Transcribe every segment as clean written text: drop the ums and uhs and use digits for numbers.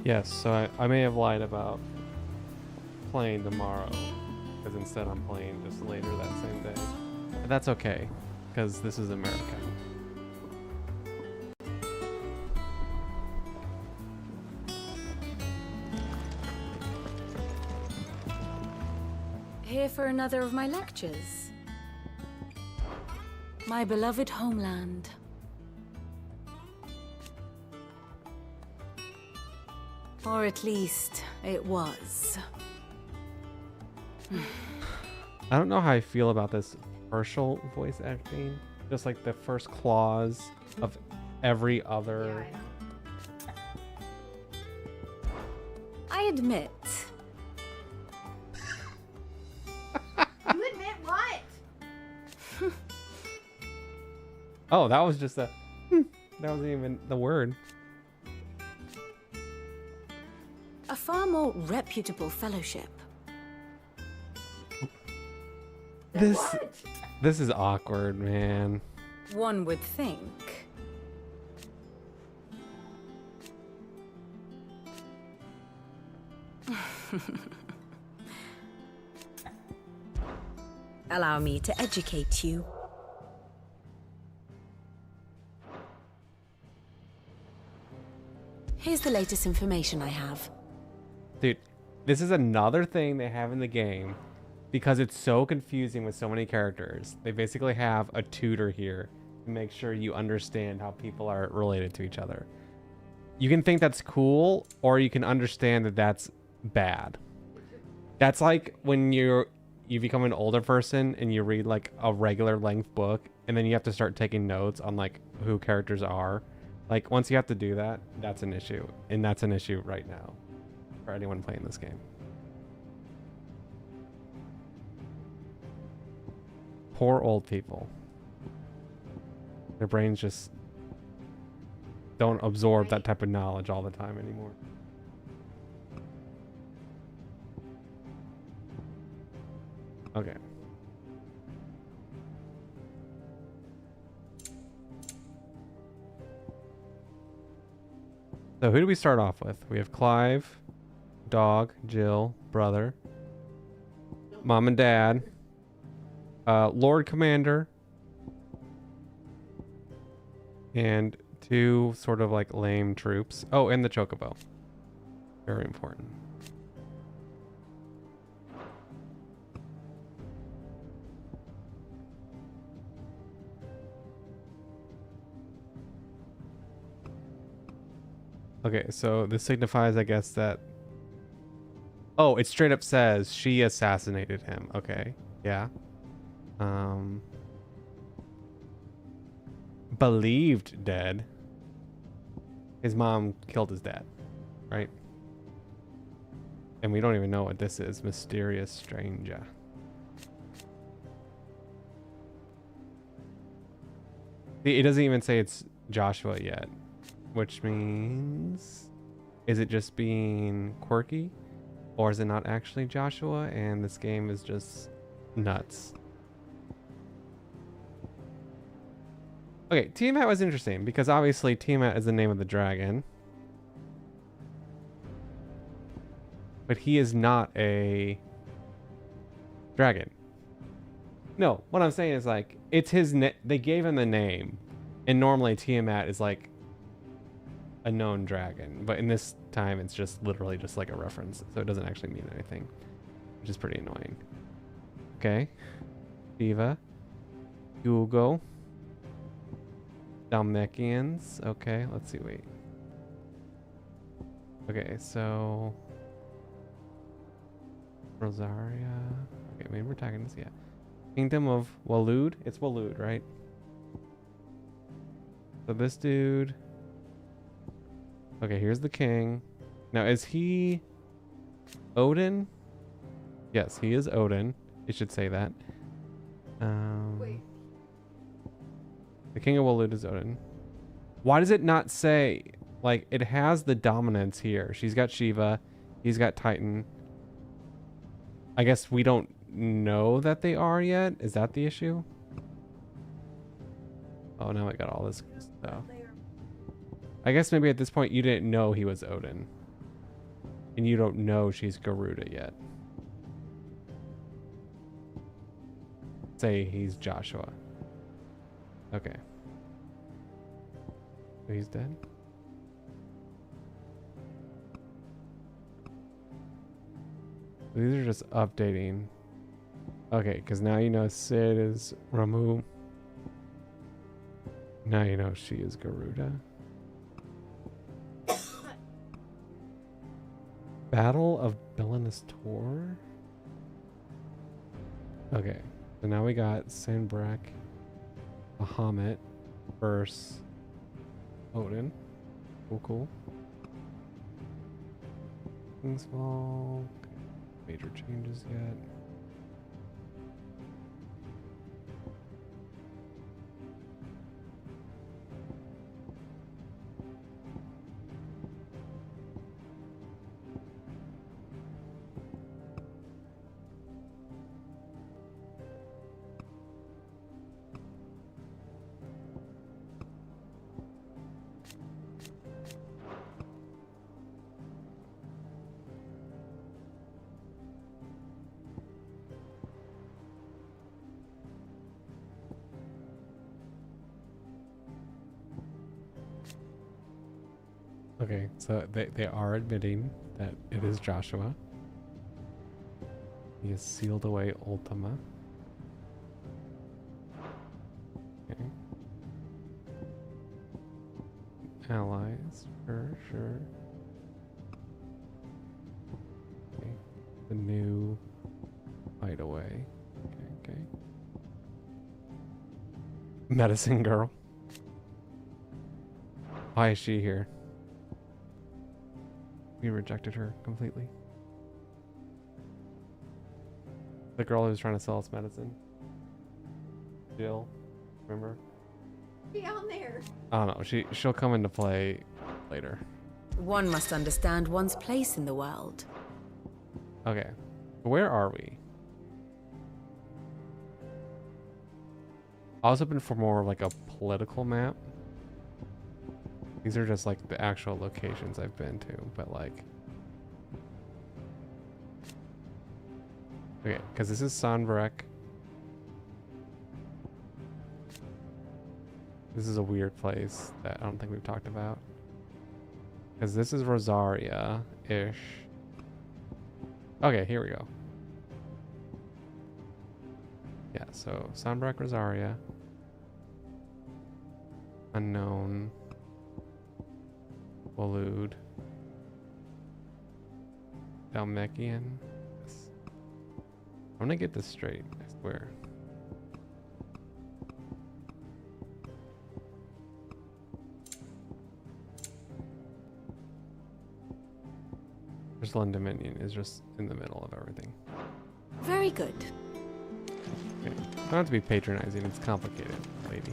Yes, so I may have lied about playing tomorrow, because instead I'm playing just later that same day. But that's okay, because this is America. Here for another of my lectures. My beloved homeland. Or at least, it was. I don't know how I feel about this partial voice acting. Just like the first clause of every other. I admit. You admit what? Oh, that was just a. That wasn't even the word. A far more reputable fellowship. This is awkward, man. One would think. Allow me to educate you. Here's the latest information I have. Dude, this is another thing they have in the game because it's so confusing with so many characters. They basically have a tutor here to make sure you understand how people are related to each other. You can think that's cool, or you can understand that that's bad. That's like when you become an older person and you read like a regular length book, and then you have to start taking notes on like who characters are. Like once you have to do that, that's an issue, and that's an issue right now for anyone playing this game. Poor old people. Their brains just don't absorb that type of knowledge all the time anymore. Okay. So who do we start off with? We have Clive, dog, Jill, brother, mom and dad, Lord Commander, and two sort of like lame troops. Oh, and the Chocobo. Very important. Okay, so this signifies, I guess, that... Oh, it straight up says she assassinated him. Okay, yeah. Believed dead. His mom killed his dad, right? And we don't even know what this is. Mysterious stranger. See, it doesn't even say it's Joshua yet. Which means, is it just being quirky, or is it not actually Joshua and this game is just nuts? Okay, Tiamat was interesting because obviously Tiamat is the name of the dragon, but he is not a dragon. No, what I'm saying is like it's his. They gave him the name, and normally Tiamat is like a known dragon, but in this time it's just literally just like a reference, so it doesn't actually mean anything, which is pretty annoying. Okay, Diva, Hugo, Dalmatians. Okay, let's see. Wait. Okay, so Rosaria. Okay, main protagonist. Yeah, Kingdom of Walud. It's Walud, right? So this dude. Okay, here's the king. Now, is he Odin? Yes, he is Odin. It should say that. Wait. The king of Walud is Odin. Why does it not say, like, it has the dominance here. She's got Shiva. He's got Titan. I guess we don't know that they are yet. Is that the issue? Oh, now I got all this stuff. I guess maybe at this point you didn't know he was Odin. And you don't know she's Garuda yet. Say he's Joshua. Okay. So he's dead? These are just updating. Okay, because now you know Sid is Ramu. Now you know she is Garuda. Battle of Belinus Tor? Okay, so now we got Sanbrak, Bahamut versus Odin. Cool, cool. Small. Major changes yet. Okay, so they are admitting that it is Joshua. He has sealed away Ultima. Okay. Allies, sure. Okay. The new hideaway. Okay. Medicine girl. Why is she here? We rejected her completely. The girl who's trying to sell us medicine. Jill, remember? Down there. I don't know. She'll come into play later. One must understand one's place in the world. Okay, where are we? I was hoping for more of like a political map. These are just like the actual locations I've been to, but like... Okay, because this is Sanbrak. This is a weird place that I don't think we've talked about. Because this is Rosaria-ish. Okay, here we go. Yeah, so Sanbrak, Rosaria. Unknown. Waloed. Dalmekian. Yes. I'm gonna get this straight, I swear. Ursuline Dominion is just in the middle of everything. Very good. Okay. Don't have to be patronizing, it's complicated, lady.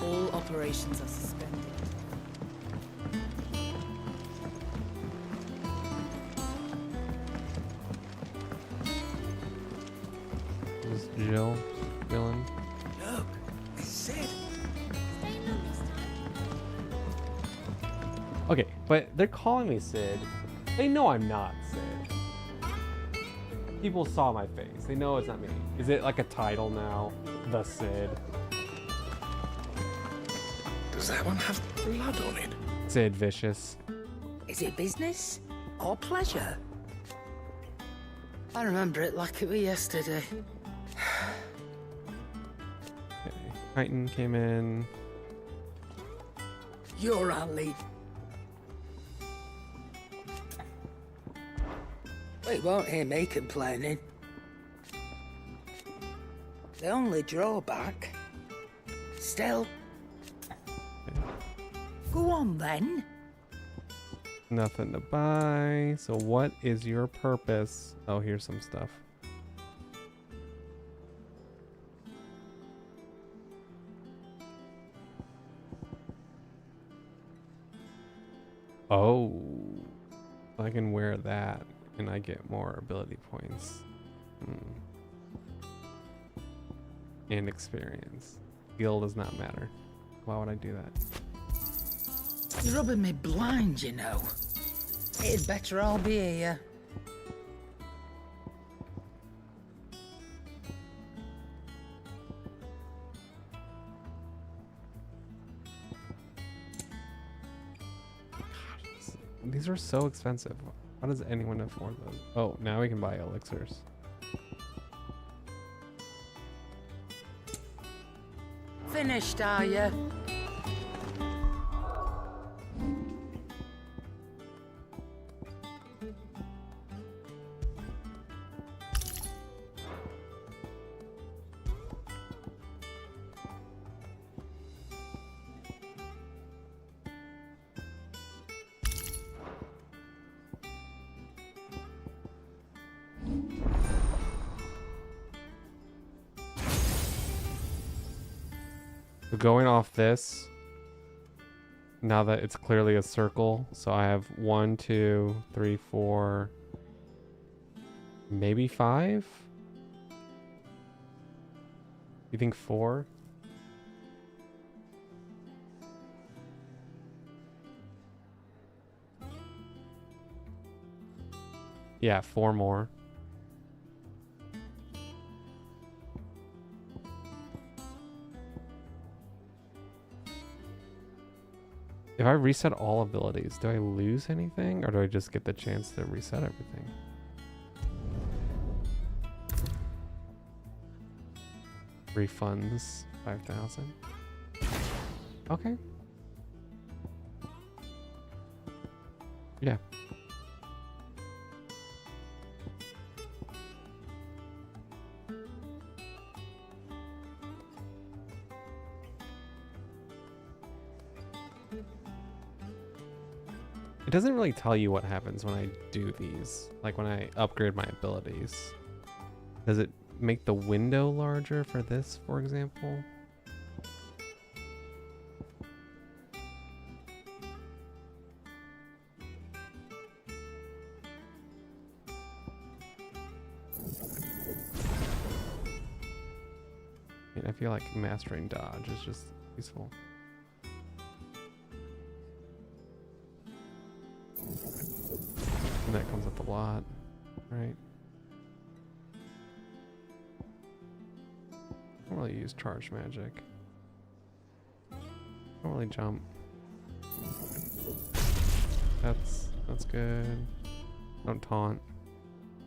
All operations are suspended. Is Jill villain? Look, it's Sid. Okay, but they're calling me Sid. They know I'm not Sid. People saw my face. They know it's not me. Is it like a title now? The Sid. Does that one have blood on it? Sid Vicious. Is it business or pleasure? I remember it like it was yesterday. Okay. Titan came in. You're our lead. We won't hear me complaining. The only drawback... Still... Go on then. Nothing to buy. So what is your purpose? Oh, here's some stuff. Oh, I can wear that and I get more ability points. and experience. Skill does not matter. Why would I do that? You're rubbing me blind, you know. It'd better all be here. These are so expensive. How does anyone afford those? Oh, now we can buy elixirs. Finished, are you? So going off this, now that it's clearly a circle, so I have 1, 2, 3, 4, maybe 5? You think 4? Yeah, 4 more. If I reset all abilities, do I lose anything or do I just get the chance to reset everything? Refunds 5,000. Okay. Yeah. It doesn't really tell you what happens when I do these, like when I upgrade my abilities. Does it make the window larger for this, for example? I feel like mastering dodge is just useful. And that comes up a lot, right? I don't really use charge magic. I don't really jump. That's good. Don't taunt.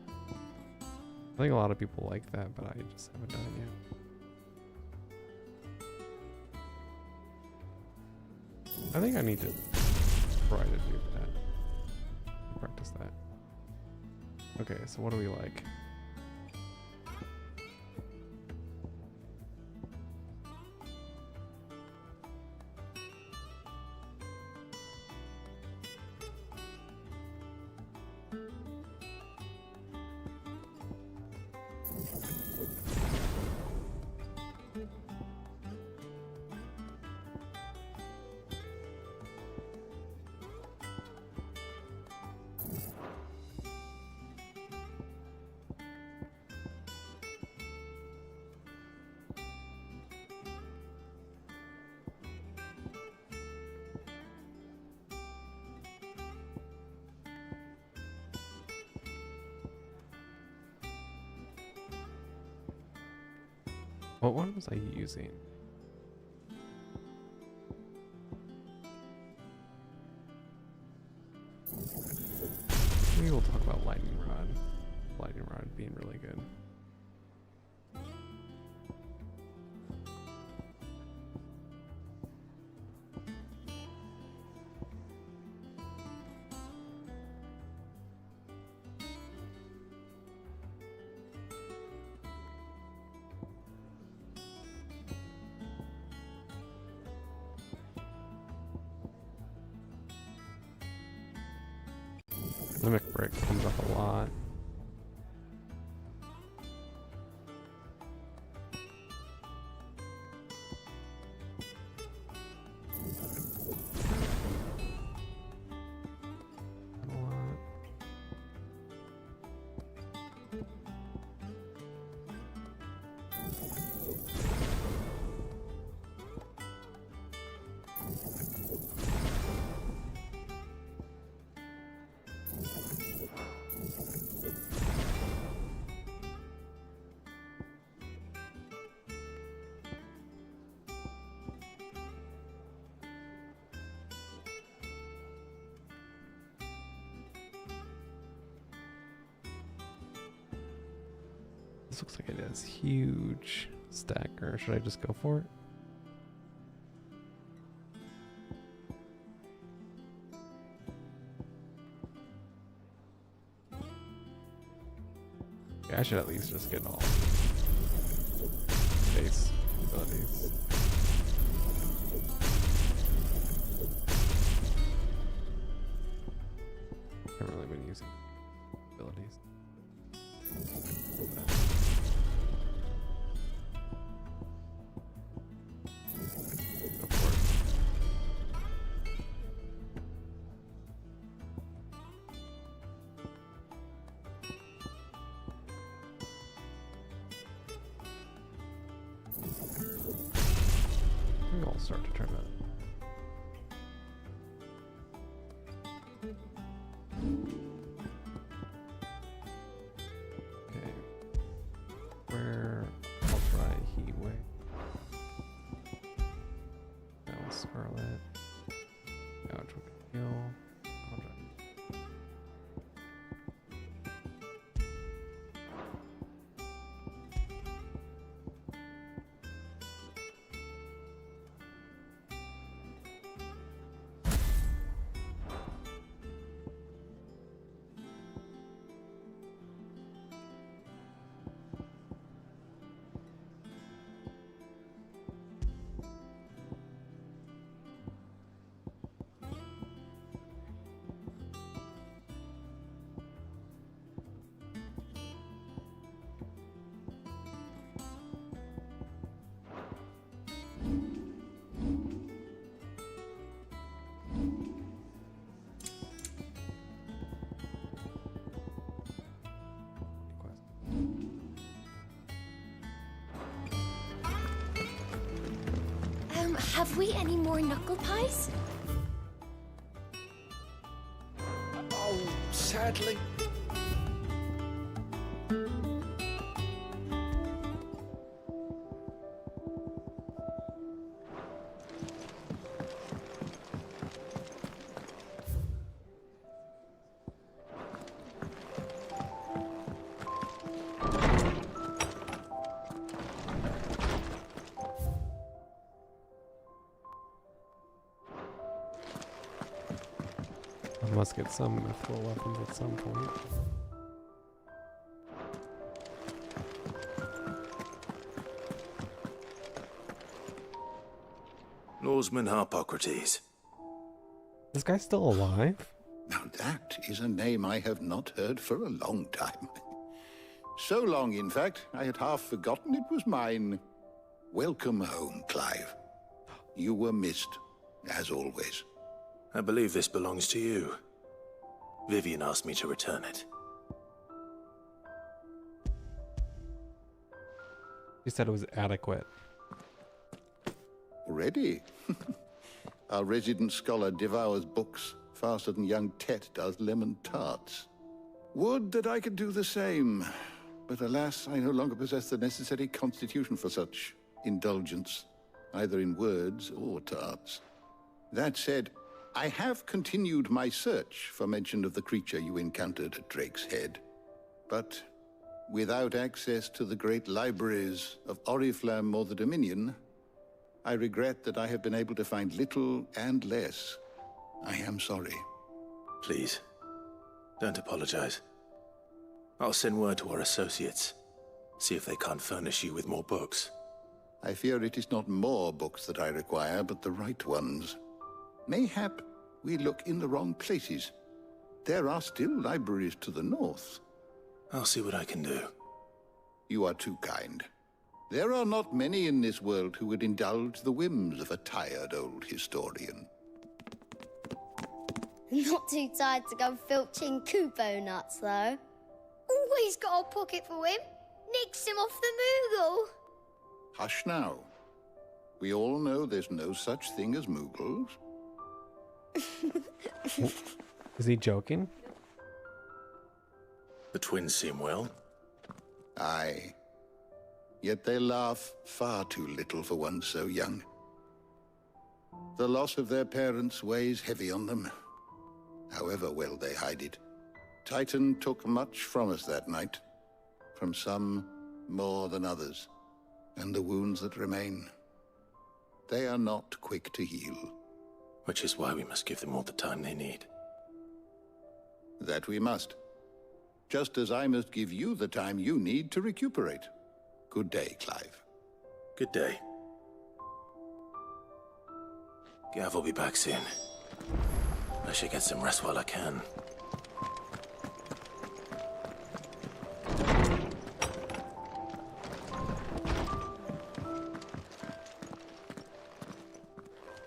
I think a lot of people like that, but I just haven't done it yet. I think I need to try to do that. Practice that. Okay, so what do we like? What one was I using? Maybe we'll talk about lightning rod. Lightning rod being really good. Mimic brick comes up a lot. This looks like it is huge stacker. Should I just go for it? Yeah, I should at least just get all base abilities. Haven't really been using abilities. Go for it. Maybe I'll start to turn that. Okay. Where I'll try Heatwave. That was Scarlet. Ouch, we can heal. I'll try. Have we any more knuckle pies? Oh, sadly. I must get some mythical weapons at some point. Norseman Harpocrates. This guy's still alive? Now that is a name I have not heard for a long time. So long, in fact, I had half forgotten it was mine. Welcome home, Clive. You were missed, as always. I believe this belongs to you. Vivian asked me to return it. He said it was adequate. Already? Our resident scholar devours books faster than young Tet does lemon tarts. Would that I could do the same. But alas, I no longer possess the necessary constitution for such indulgence, either in words or tarts. That said, I have continued my search for mention of the creature you encountered at Drake's Head. But without access to the great libraries of Oriflamme or the Dominion, I regret that I have been able to find little and less. I am sorry. Please, don't apologize. I'll send word to our associates. See if they can't furnish you with more books. I fear it is not more books that I require, but the right ones. Mayhap we look in the wrong places. There are still libraries to the north. I'll see what I can do. You are too kind. There are not many in this world who would indulge the whims of a tired old historian. Not too tired to go filching Kupo nuts, though. Always got a pocket for him. Nicks him off the Moogle. Hush now. We all know there's no such thing as Moogles. Is he joking? The twins seem well. Aye. Yet they laugh far too little for one so young. The loss of their parents weighs heavy on them, however well they hide it. Titan took much from us that night. From some, more than others. And the wounds that remain, they are not quick to heal. Which is why we must give them all the time they need. That we must. Just as I must give you the time you need to recuperate. Good day, Clive. Good day. Gav will be back soon. I should get some rest while I can.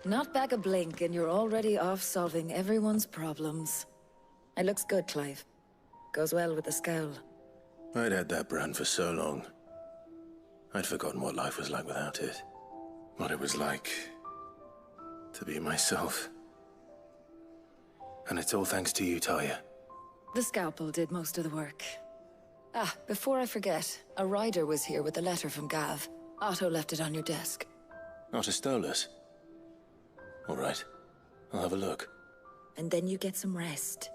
Not back a blink and you're already off solving everyone's problems. It looks good, Clive. Goes well with the scowl. I'd had that brand for so long. I'd forgotten what life was like without it. What it was like to be myself. And it's all thanks to you, Talia. The scalpel did most of the work. Ah, before I forget, a rider was here with a letter from Gav. Otto left it on your desk. Otter stole us. All right. I'll have a look. And then you get some rest.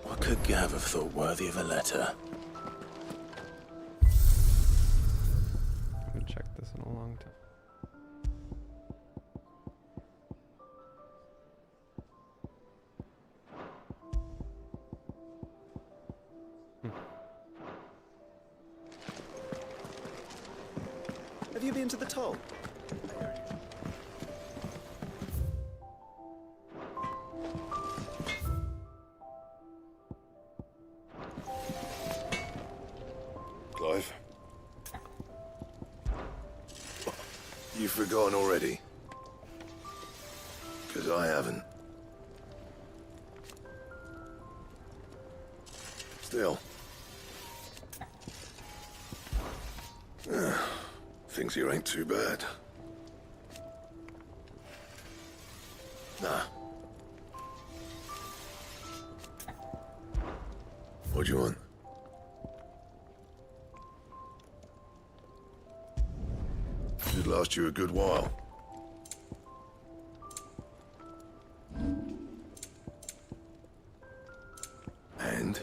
What could Gav have thought worthy of a letter? I haven't checked this in a long time. Have you been to the toll? Clive? You've forgotten already? Because I haven't. Still. Things here ain't too bad. Nah. What do you want? Should last you a good while. And?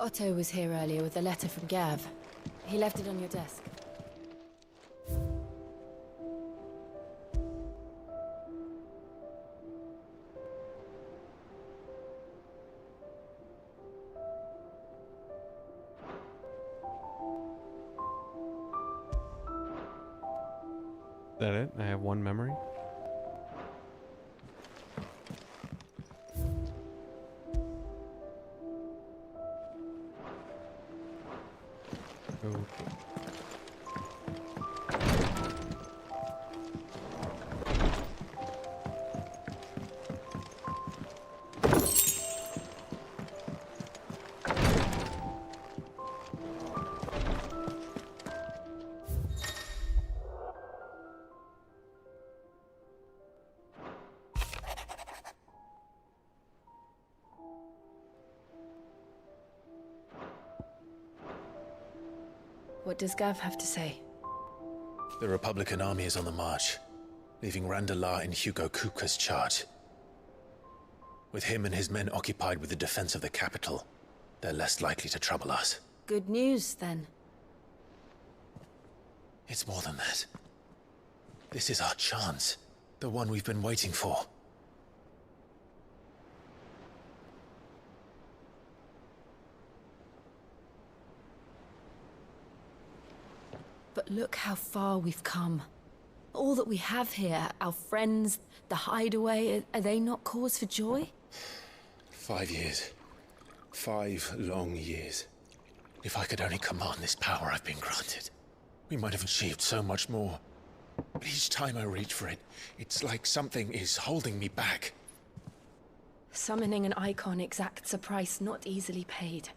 Otto was here earlier with a letter from Gav. He left it on your desk. Is that it? I have one memory. Okay. What does Gav have to say? The Republican army is on the march, leaving Randalar in Hugo Kupka's charge. With him and his men occupied with the defense of the capital, they're less likely to trouble us. Good news, then. It's more than that. This is our chance. The one we've been waiting for. But look how far we've come. All that we have here, our friends, the hideaway, are they not cause for joy? 5 years. 5 long years. If I could only command this power I've been granted, we might have achieved so much more. But each time I reach for it, it's like something is holding me back. Summoning an icon exacts a price not easily paid.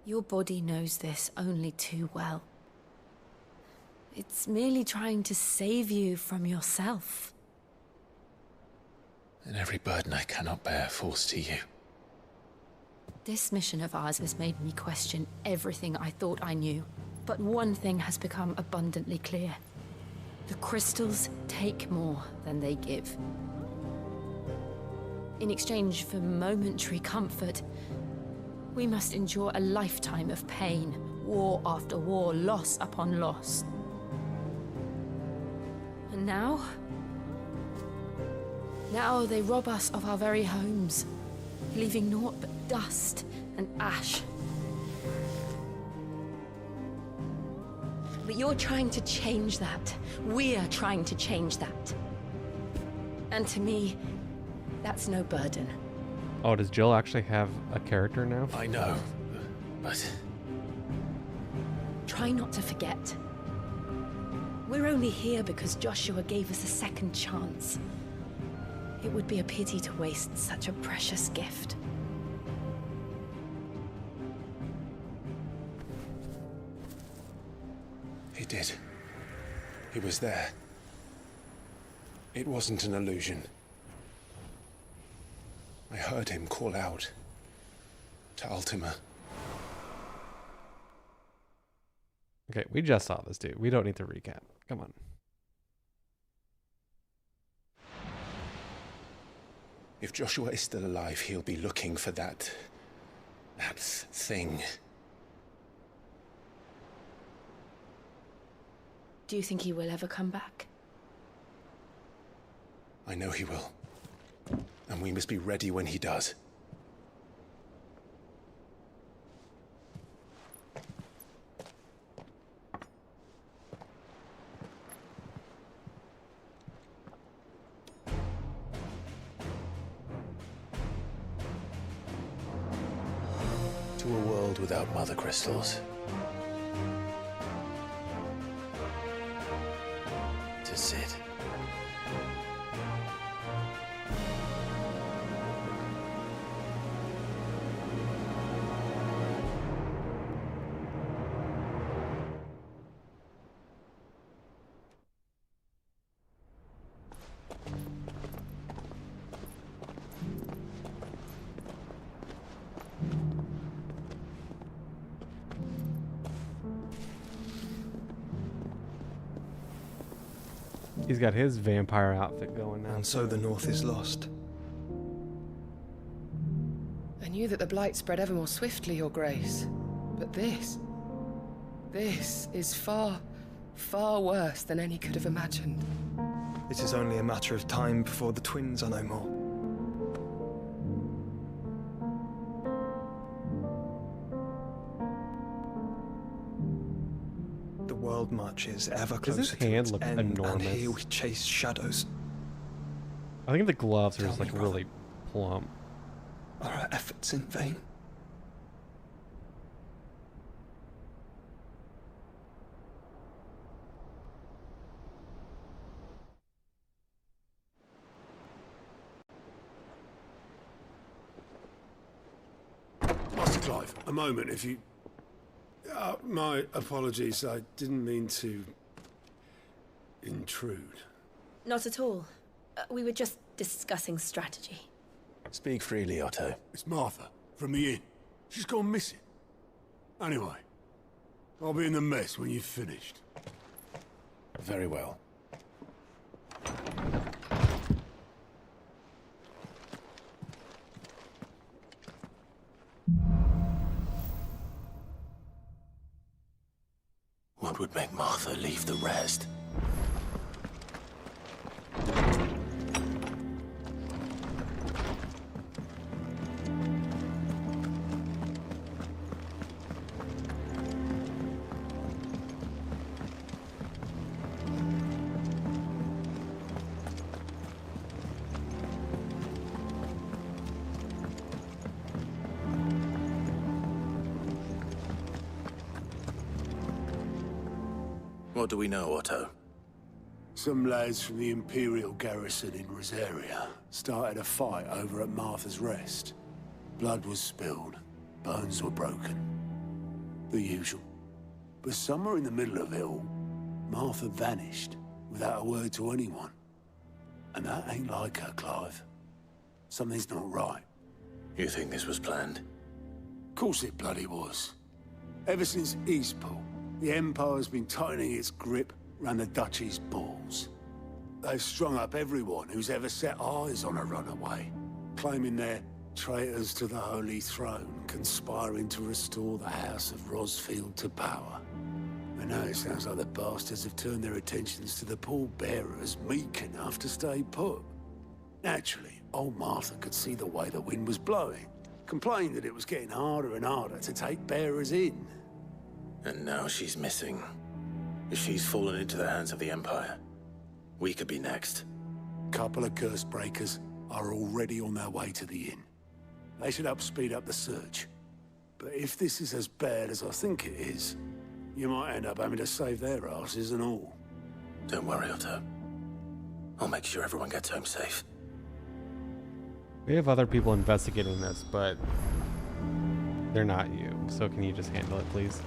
Your body knows this only too well. It's merely trying to save you from yourself. And every burden I cannot bear falls to you. This mission of ours has made me question everything I thought I knew. But one thing has become abundantly clear. The crystals take more than they give. In exchange for momentary comfort, we must endure a lifetime of pain, war after war, loss upon loss. And now they rob us of our very homes, leaving naught but dust and ash. But you're trying to change that. We're trying to change that. And to me, that's no burden. Oh, does Jill actually have a character now? I know, but... Try not to forget. We're only here because Joshua gave us a second chance. It would be a pity to waste such a precious gift. He did. He was there. It wasn't an illusion. I heard him call out to Ultima. Okay, we just saw this, dude. We don't need to recap. Come on. If Joshua is still alive, he'll be looking for that thing. Do you think he will ever come back? I know he will. And we must be ready when he does. To a world without mother crystals. To Sid. He's got his vampire outfit going now. And so the North is lost. I knew that the Blight spread ever more swiftly, Your Grace. But this is far, far worse than any could have imagined. It is only a matter of time before the twins are no more. The world marches ever closer Does his to hand its look end, enormous? and here we chase shadows. I think the gloves are Tell just me, like brother. really plump. Are our efforts in vain? Master Clive, a moment, if you... my apologies, I didn't mean to... intrude. Not at all. We were just discussing strategy. Speak freely, Otto. It's Martha, from the inn. She's gone missing. Anyway, I'll be in the mess when you've finished. Very well. What would make Martha leave the rest? What do we know, Otto? Some lads from the Imperial garrison in Rosaria started a fight over at Martha's Rest. Blood was spilled, bones were broken. The usual. But somewhere in the middle of it all, Martha vanished without a word to anyone. And that ain't like her, Clive. Something's not right. You think this was planned? Course it bloody was. Ever since Eastpool, the Empire's been tightening its grip round the Duchy's balls. They've strung up everyone who's ever set eyes on a runaway, claiming they're traitors to the Holy Throne, conspiring to restore the House of Rosfield to power. And now it sounds like the bastards have turned their attentions to the pallbearers meek enough to stay put. Naturally, old Martha could see the way the wind was blowing, complained that it was getting harder and harder to take bearers in. And now she's missing. If she's fallen into the hands of the Empire, we could be next. Couple of curse breakers are already on their way to the inn. They should help speed up the search. But if this is as bad as I think it is, you might end up having to save their asses and all. Don't worry, Otto. I'll make sure everyone gets home safe. We have other people investigating this, but they're not you. So can you just handle it, please?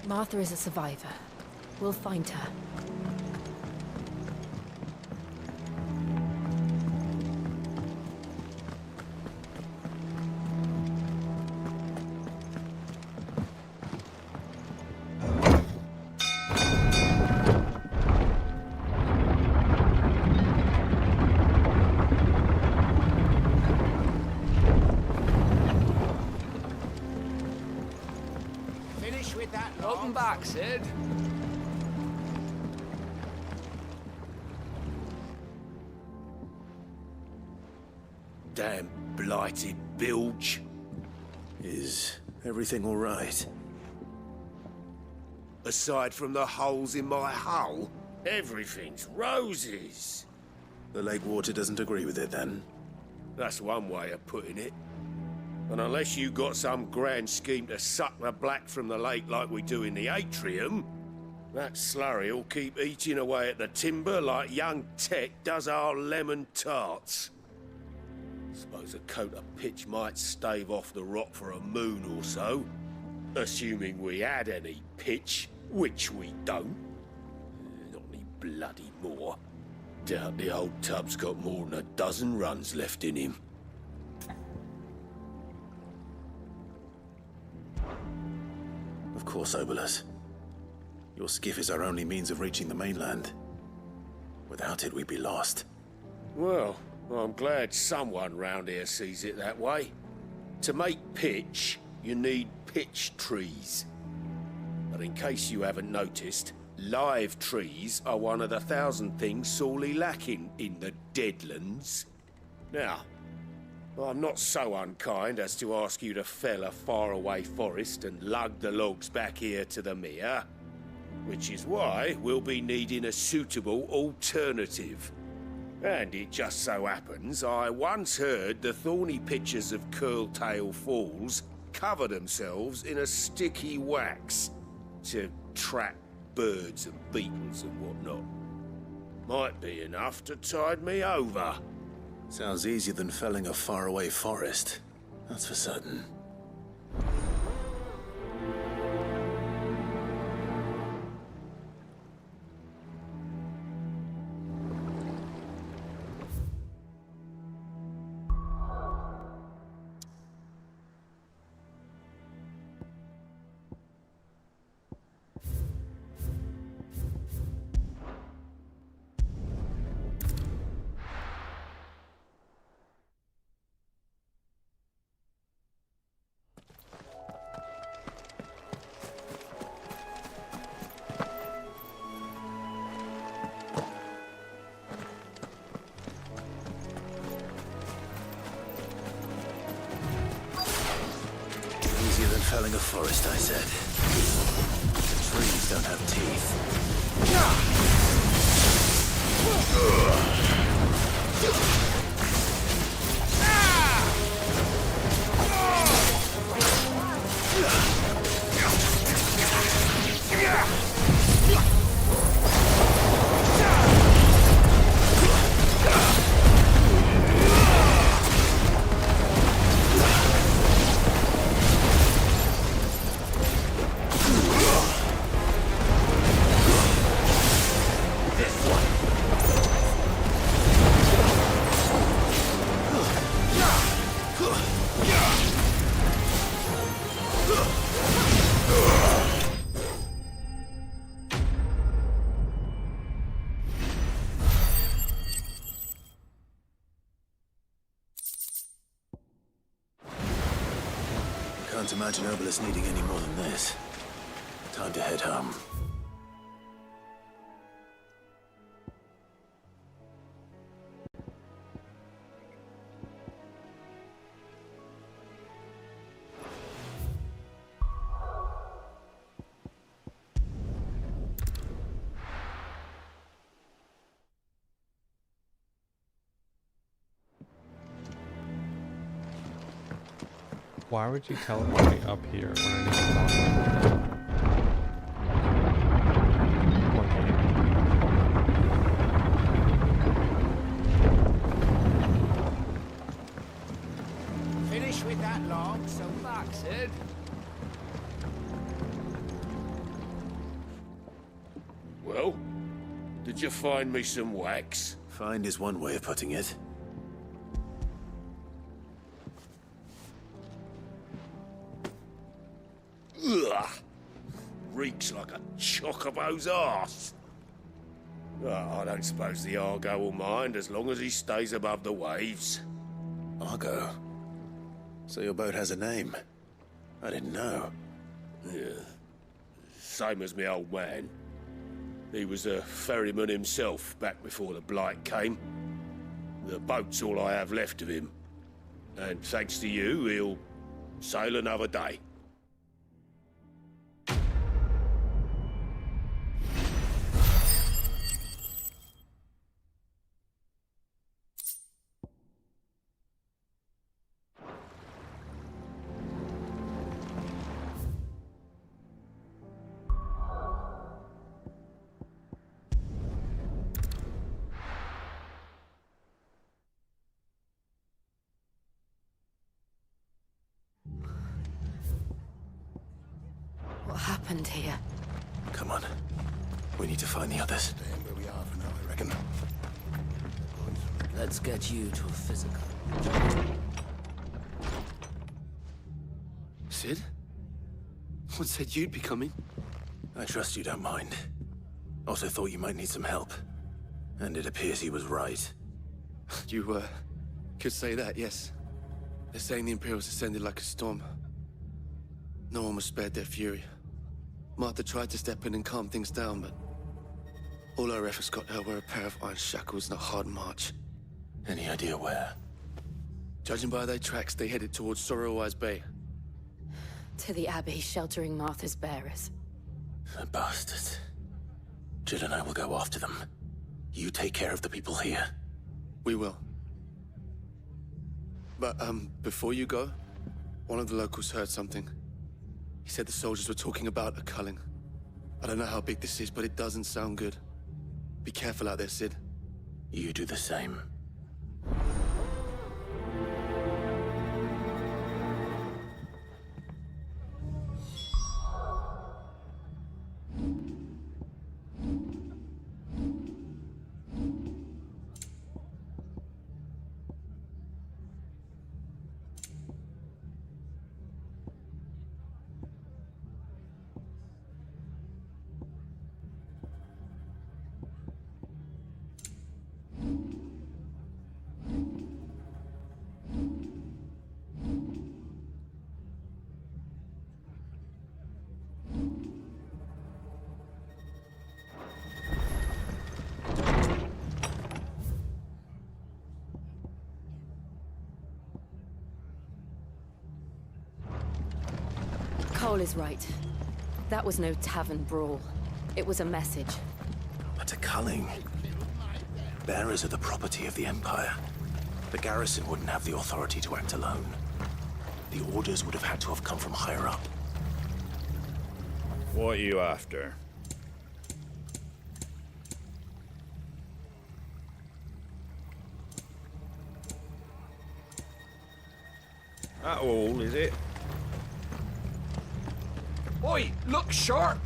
Martha is a survivor. We'll find her. Welcome back, Sid. Damn blighted bilge. Is everything all right? Aside from the holes in my hull, everything's roses. The lake water doesn't agree with it, then? That's one way of putting it. And unless you got some grand scheme to suck the black from the lake like we do in the atrium, that slurry'll keep eating away at the timber like young Tech does our lemon tarts. Suppose a coat of pitch might stave off the rot for a moon or so, assuming we had any pitch, which we don't. Not any bloody more. Doubt the old tub's got more than a dozen runs left in him. Of course, Obolus. Your skiff is our only means of reaching the mainland. Without it, we'd be lost. Well, I'm glad someone round here sees it that way. To make pitch, you need pitch trees. But in case you haven't noticed, live trees are one of the 1,000 things sorely lacking in the Deadlands. Now, I'm not so unkind as to ask you to fell a faraway forest and lug the logs back here to the mere, which is why we'll be needing a suitable alternative. And it just so happens I once heard the thorny pitchers of Curltail Falls cover themselves in a sticky wax to trap birds and beetles and whatnot. Might be enough to tide me over. Sounds easier than felling a faraway forest. That's for certain. Easier than felling a forest, I said. The trees don't have teeth. Can't imagine Obelisk needing any more than this. Time to head home. Why would you teleport me up here when I need to talk? Finish with that log, so back, Sid. Well, did you find me some wax? Find is one way of putting it. Ugh! Reeks like a chocobo's arse. Oh, I don't suppose the Argo will mind as long as he stays above the waves. Argo? So your boat has a name? I didn't know. Yeah. Same as me old man. He was a ferryman himself back before the Blight came. The boat's all I have left of him. And thanks to you, he'll sail another day. What happened here? Come on. We need to find the others. Staying where we are for now, I reckon. Let's get you to a physical. Sid? What said you'd be coming? I trust you don't mind. Also thought you might need some help. And it appears he was right. You, could say that, yes. They're saying the Imperials ascended like a storm. No one was spared their fury. Martha tried to step in and calm things down, but all our efforts got her were a pair of iron shackles and a hard march. Any idea where? Judging by their tracks, they headed towards Sorrowwise Bay. To the Abbey, sheltering Martha's bearers. The bastards. Jill and I will go after them. You take care of the people here. We will. But, before you go, one of the locals heard something. He said the soldiers were talking about a culling. I don't know how big this is, but it doesn't sound good. Be careful out there, Sid. You do the same. Cole is right. That was no tavern brawl. It was a message. But a culling. Bearers are the property of the Empire. The garrison wouldn't have the authority to act alone. The orders would have had to have come from higher up. What are you after? That all, is it? Oi, look sharp!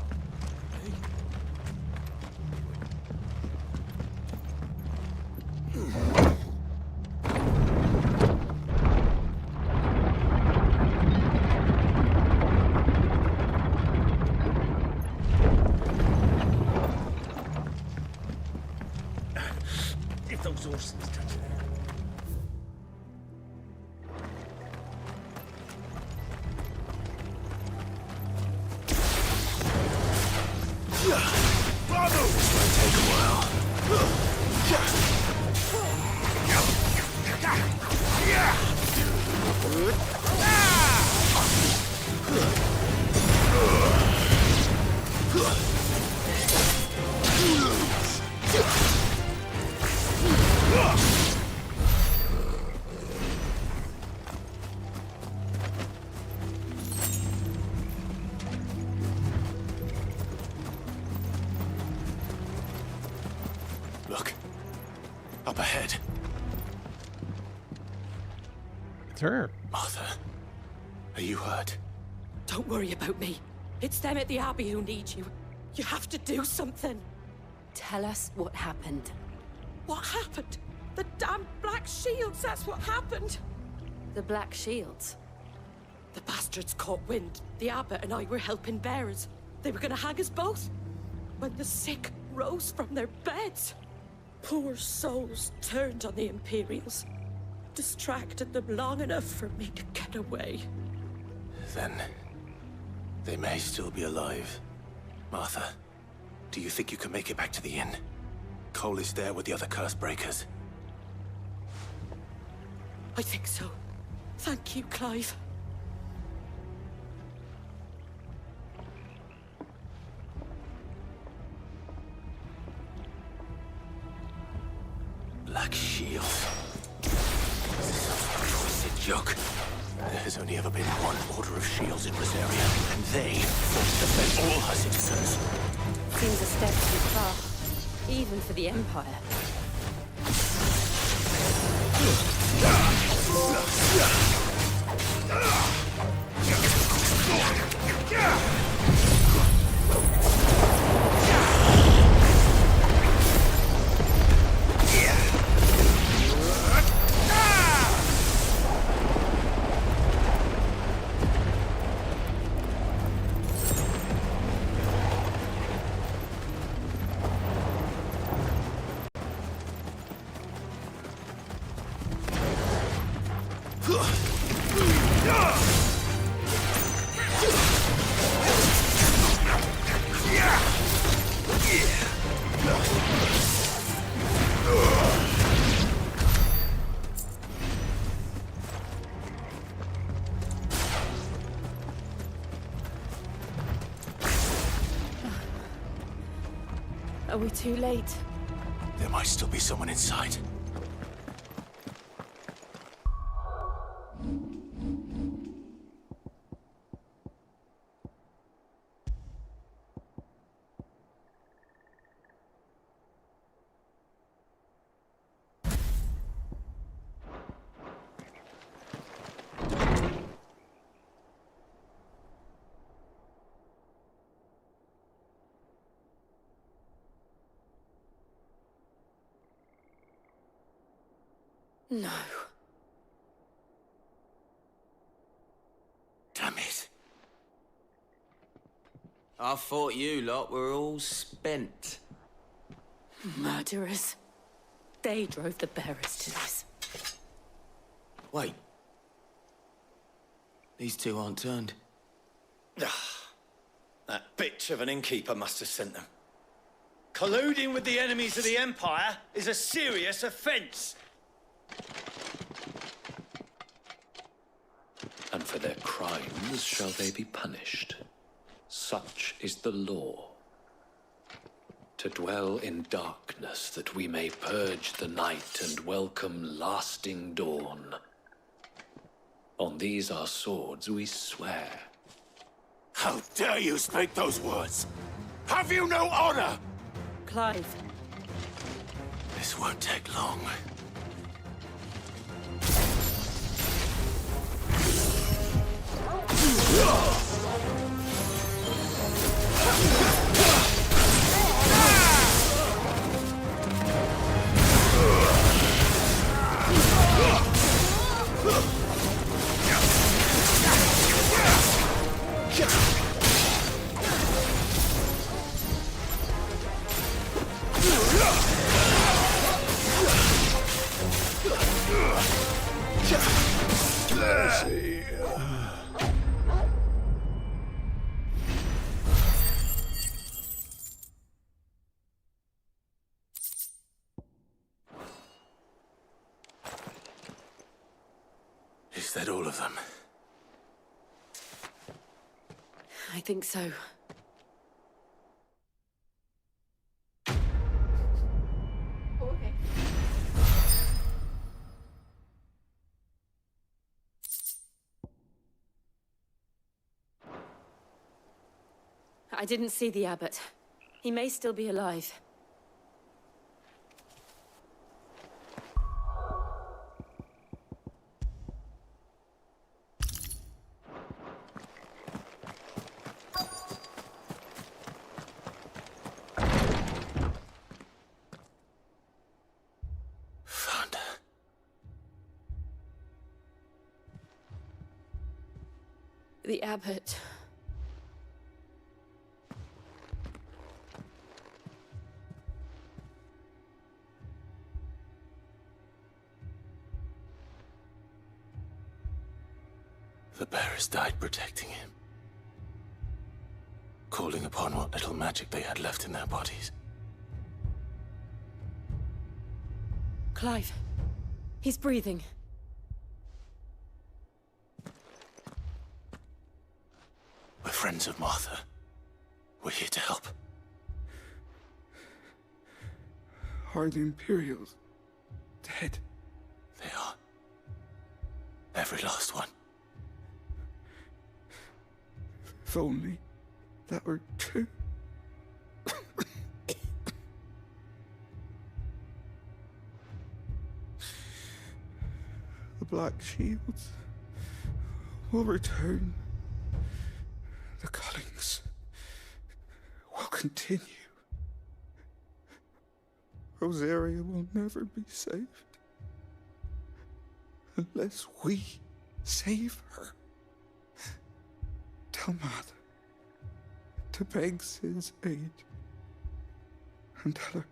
If those horses touch it. Up ahead. It's her. Martha, are you hurt? Don't worry about me. It's them at the Abbey who need you. You have to do something. Tell us what happened. What happened? The damn Black Shields, that's what happened. The Black Shields? The bastards caught wind. The abbot and I were helping bearers. They were gonna hang us both. When the sick rose from their beds, poor souls turned on the Imperials. Distracted them long enough for me to get away. Then they may still be alive. Martha, do you think you can make it back to the inn? Cole is there with the other curse breakers. I think so. Thank you, Clive. Black Shield. This is some twisted joke. There has only ever been one Order of Shields in Rosaria, and they fought to defend all her citizens. Seems a step too far, even for the Empire. Are we too late? There might still be someone inside. No. Damn it. I thought you lot were all spent. Murderers. They drove the bearers to this. Wait. These two aren't turned. That bitch of an innkeeper must have sent them. Colluding with the enemies of the Empire is a serious offense. And for their crimes shall they be punished. Such is the law. To dwell in darkness that we may purge the night and welcome lasting dawn. On these our swords we swear. How dare you speak those words? Have you no honor? Clive. This won't take long. Is that all of them? I think so. Okay. I didn't see the abbot. He may still be alive. The abbot. The bearers died protecting him, calling upon what little magic they had left in their bodies. Clive. He's breathing. We're friends of Martha. We're here to help. Are the Imperials dead? They are. Every last one. If only that were true. The Black Shields will return. The cuttings will continue. Rosaria will never be saved unless we save her. Tell Mother to beg Sid's aid and tell her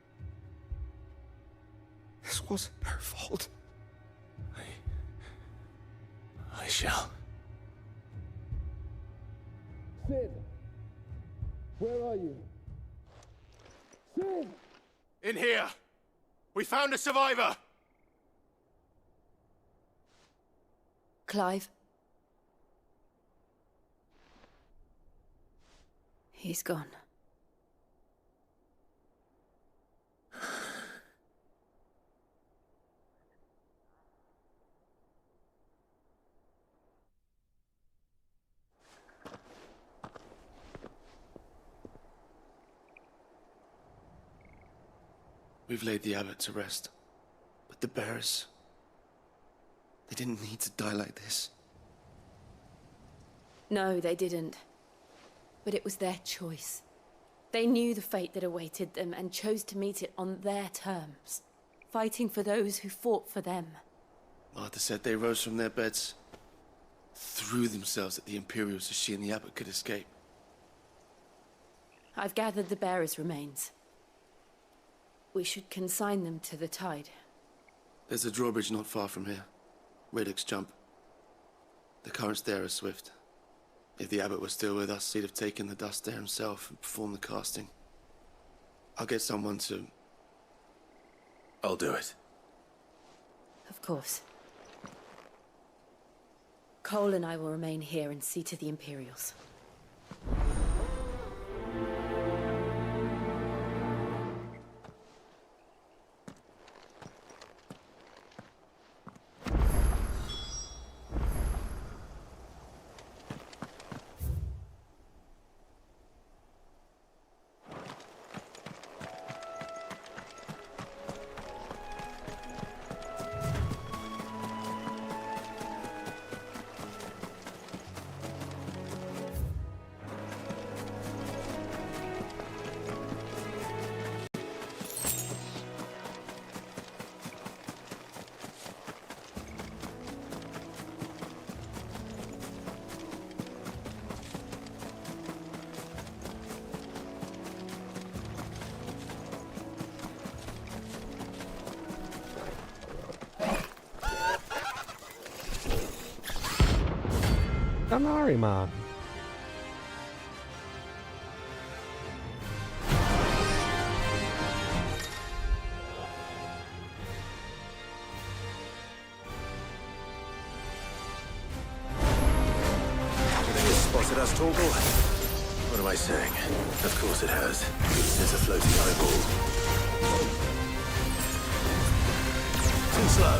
this wasn't her fault. I shall. Sid, where are you? Sid! In here! We found a survivor! Clive. He's gone. We've laid the abbot to rest. But the bearers... they didn't need to die like this. No, they didn't. But it was their choice. They knew the fate that awaited them and chose to meet it on their terms, fighting for those who fought for them. Martha said they rose from their beds, threw themselves at the Imperials so she and the abbot could escape. I've gathered the bearers' remains. We should consign them to the tide. There's a drawbridge not far from here. Radix Jump. The currents there are swift. If the abbot was still with us, he'd have taken the dust there himself and performed the casting. I'll get someone to... I'll do it. Of course. Cole and I will remain here and see to the Imperials. Danari, man. Spotted us, Torgal? What am I saying? Of course it has. It's a floating eyeball. Too slow.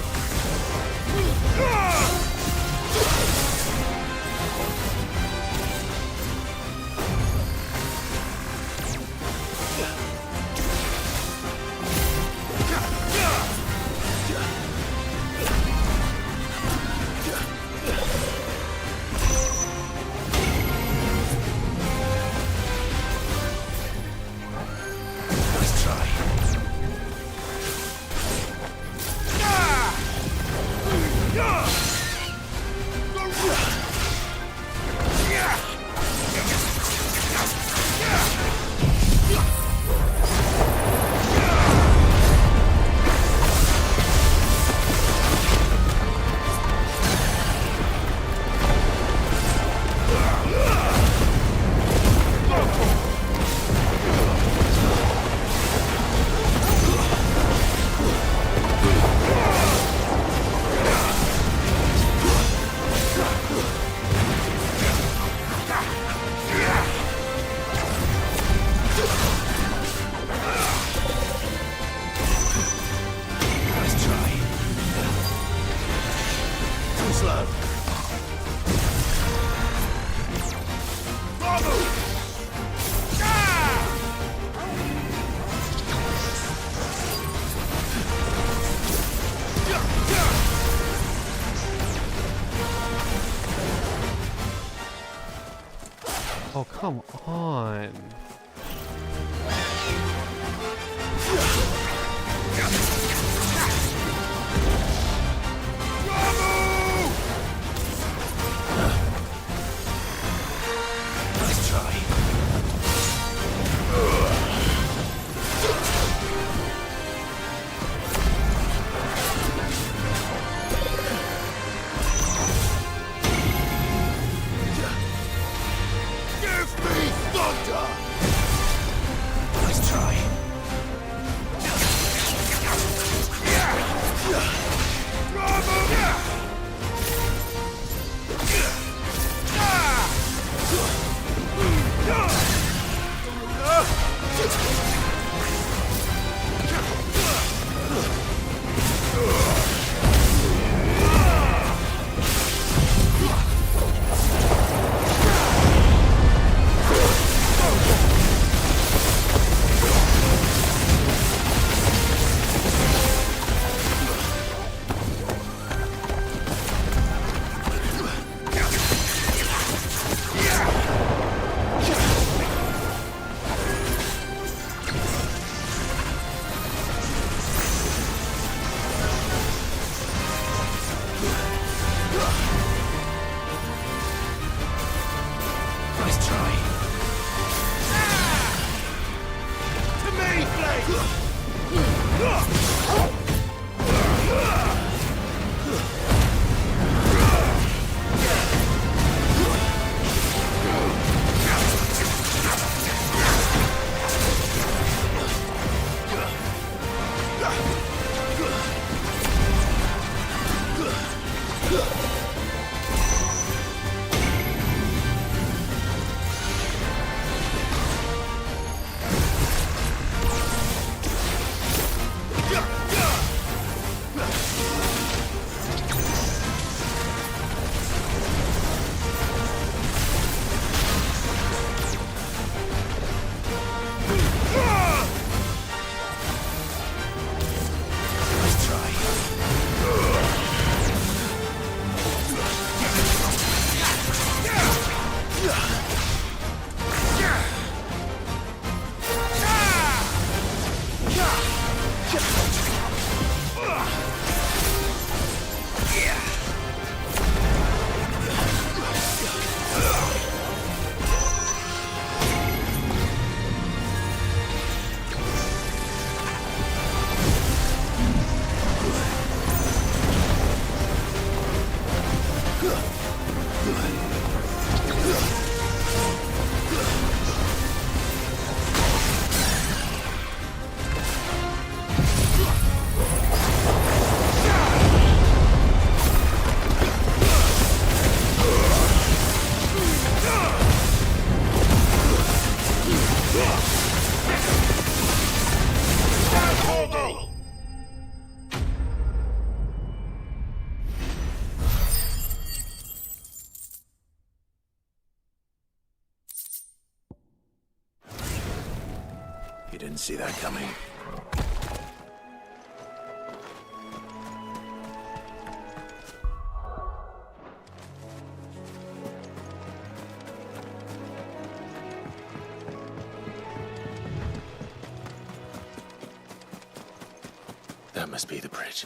Yeah! Come on. Nice try. Give me thunder! Nice try. Nice try. To me, You didn't see that coming. That must be the bridge.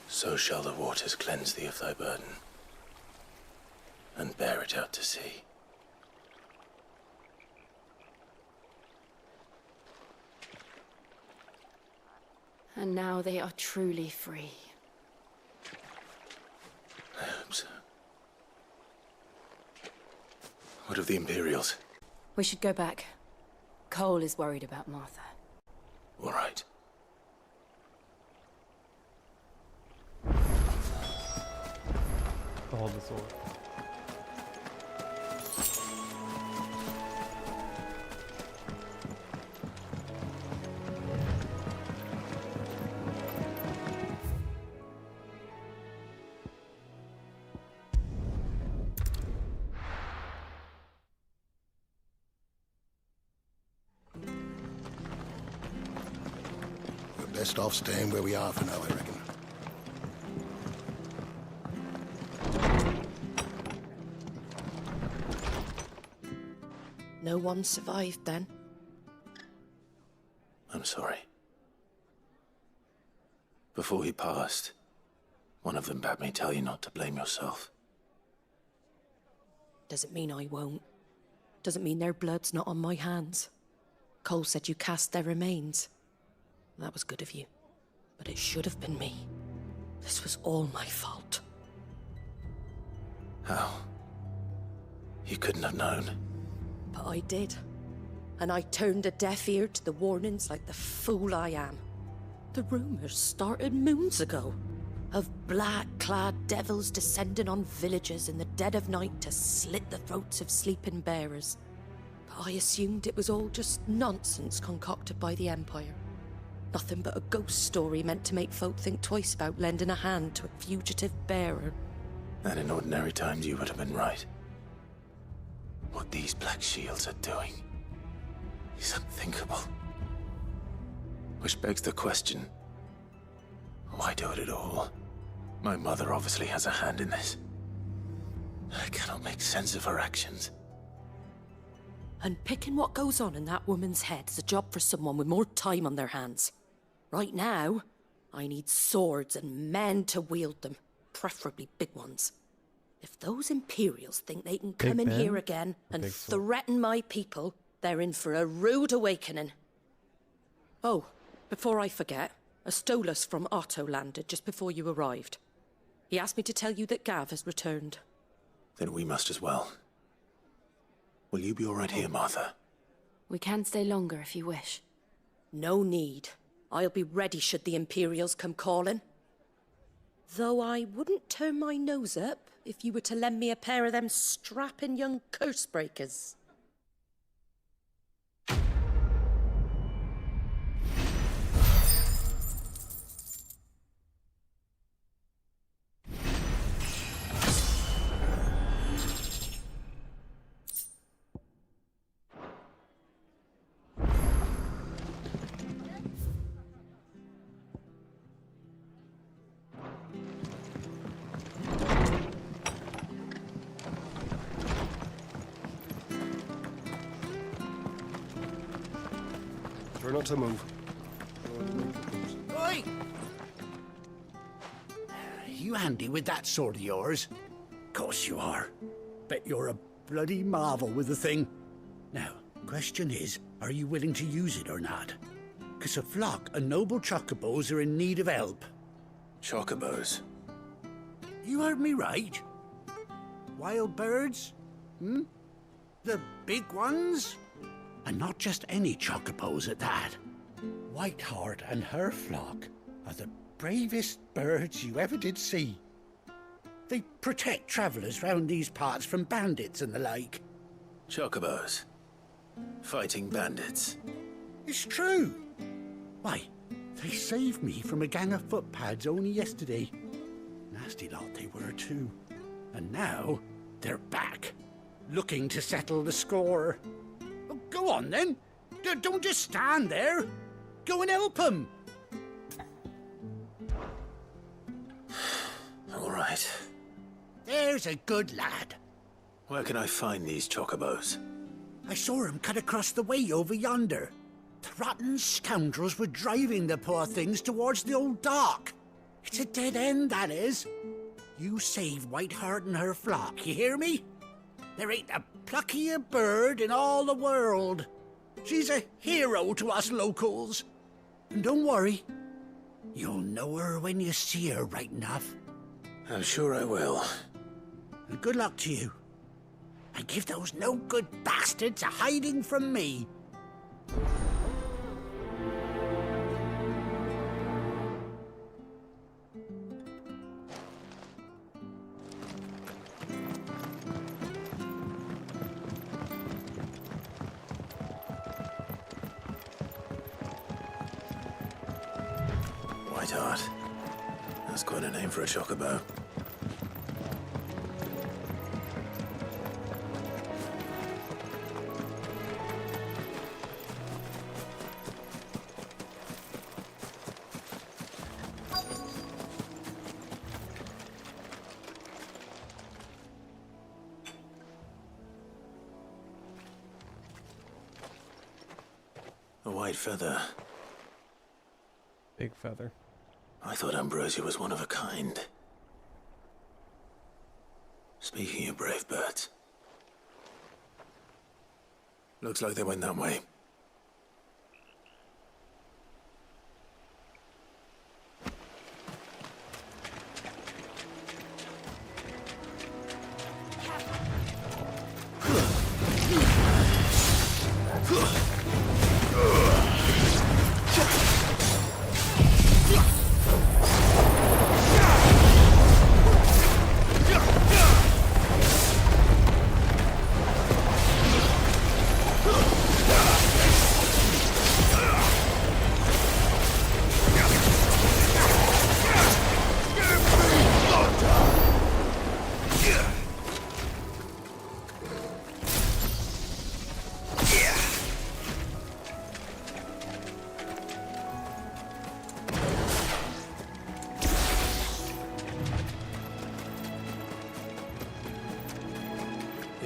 So shall the waters cleanse thee of thy burden, and bear it out to sea. And now they are truly free. I hope so. What of the Imperials? We should go back. Cole is worried about Martha. All right. Hold the sword. best off staying where we are for now, I reckon. No one survived then? I'm sorry. Before he passed, one of them bade me tell you not to blame yourself. Doesn't mean I won't. Doesn't mean their blood's not on my hands. Cole said you cast their remains. That was good of you. But it should have been me. This was all my fault. How? You couldn't have known. But I did. And I turned a deaf ear to the warnings like the fool I am. The rumors started moons ago. Of black-clad devils descending on villages in the dead of night to slit the throats of sleeping bearers. But I assumed it was all just nonsense concocted by the Empire. Nothing but a ghost story meant to make folk think twice about lending a hand to a fugitive bearer. And in ordinary times you would have been right. What these Black Shields are doing is unthinkable. Which begs the question, why do it at all? My mother obviously has a hand in this. I cannot make sense of her actions. Unpicking what goes on in that woman's head is a job for someone with more time on their hands. Right now, I need swords and men to wield them, preferably big ones. If those Imperials think they can come in here again and threaten my people, they're in for a rude awakening. Oh, before I forget, a Stolas from Otto landed just before you arrived. He asked me to tell you that Gav has returned. Then we must as well. Will you be all right here, Martha? We can stay longer if you wish. No need. I'll be ready should the Imperials come calling. Though I wouldn't turn my nose up if you were to lend me a pair of them strapping young curse breakers. Try not to move. Oi! You handy with that sword of yours? Course you are. Bet you're a bloody marvel with the thing. Now, question is, are you willing to use it or not? 'Cause a flock of noble chocobos are in need of help. Chocobos? You heard me right. Wild birds? Hmm? The big ones? And not just any chocobos at that. Whiteheart and her flock are the bravest birds you ever did see. They protect travellers round these parts from bandits and the like. Chocobos? Fighting bandits? It's true. Why, they saved me from a gang of footpads only yesterday. Nasty lot they were too. And now they're back, looking to settle the score. Oh, go on then. Don't just stand there. Go and help them. All right. There's a good lad. Where can I find these chocobos? I saw him cut across the way over yonder. The rotten scoundrels were driving the poor things towards the old dock. It's a dead end, that is. You save Whiteheart and her flock, you hear me? There ain't a pluckier bird in all the world. She's a hero to us locals. And don't worry, you'll know her when you see her right enough. I'm sure I will. And good luck to you. And give those no-good bastards a hiding from me. Whiteheart. That's quite a name for a chocobo. A white feather. Big feather. I thought Ambrosia was one of a kind. Speaking of brave birds. Looks like they went that way.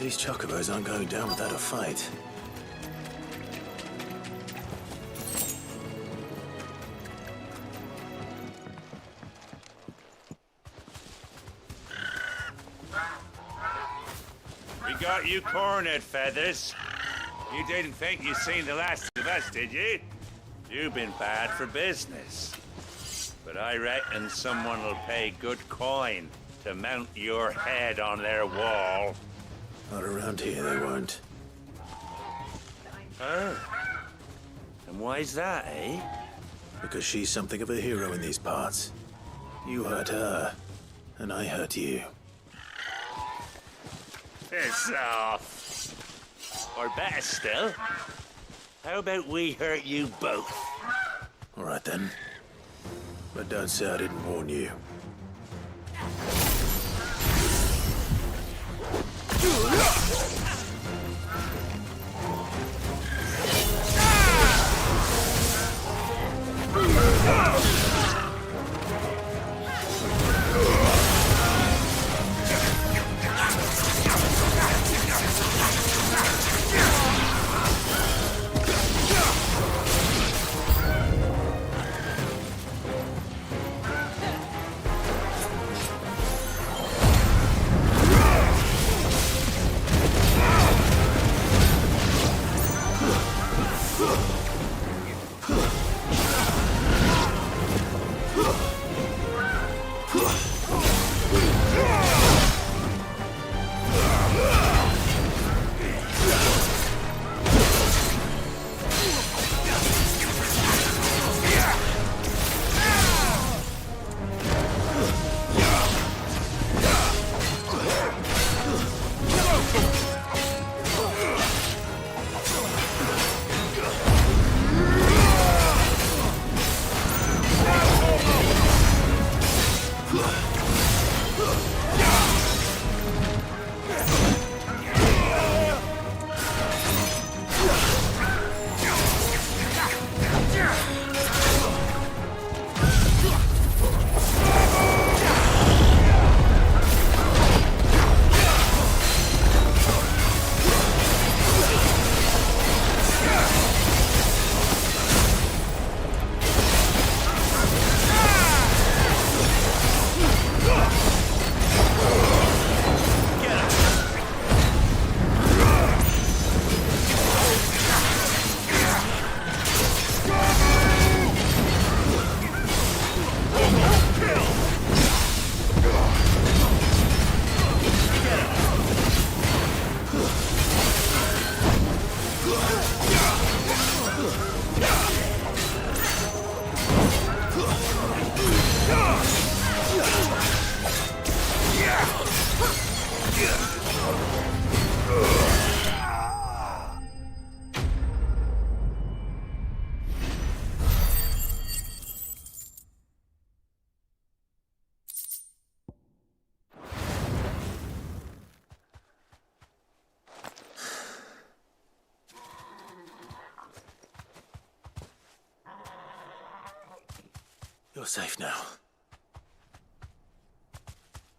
These chocobos aren't going down without a fight. We got you cornered, Feathers. You didn't think you'd seen the last of us, did you? You've been bad for business. But I reckon someone will pay good coin to mount your head on their wall. Not around here, they won't. Oh. And why's that, eh? Because she's something of a hero in these parts. You hurt her, and I hurt you. Piss off. Or better still, how about we hurt you both? All right then. But don't say I didn't warn you. You're safe now.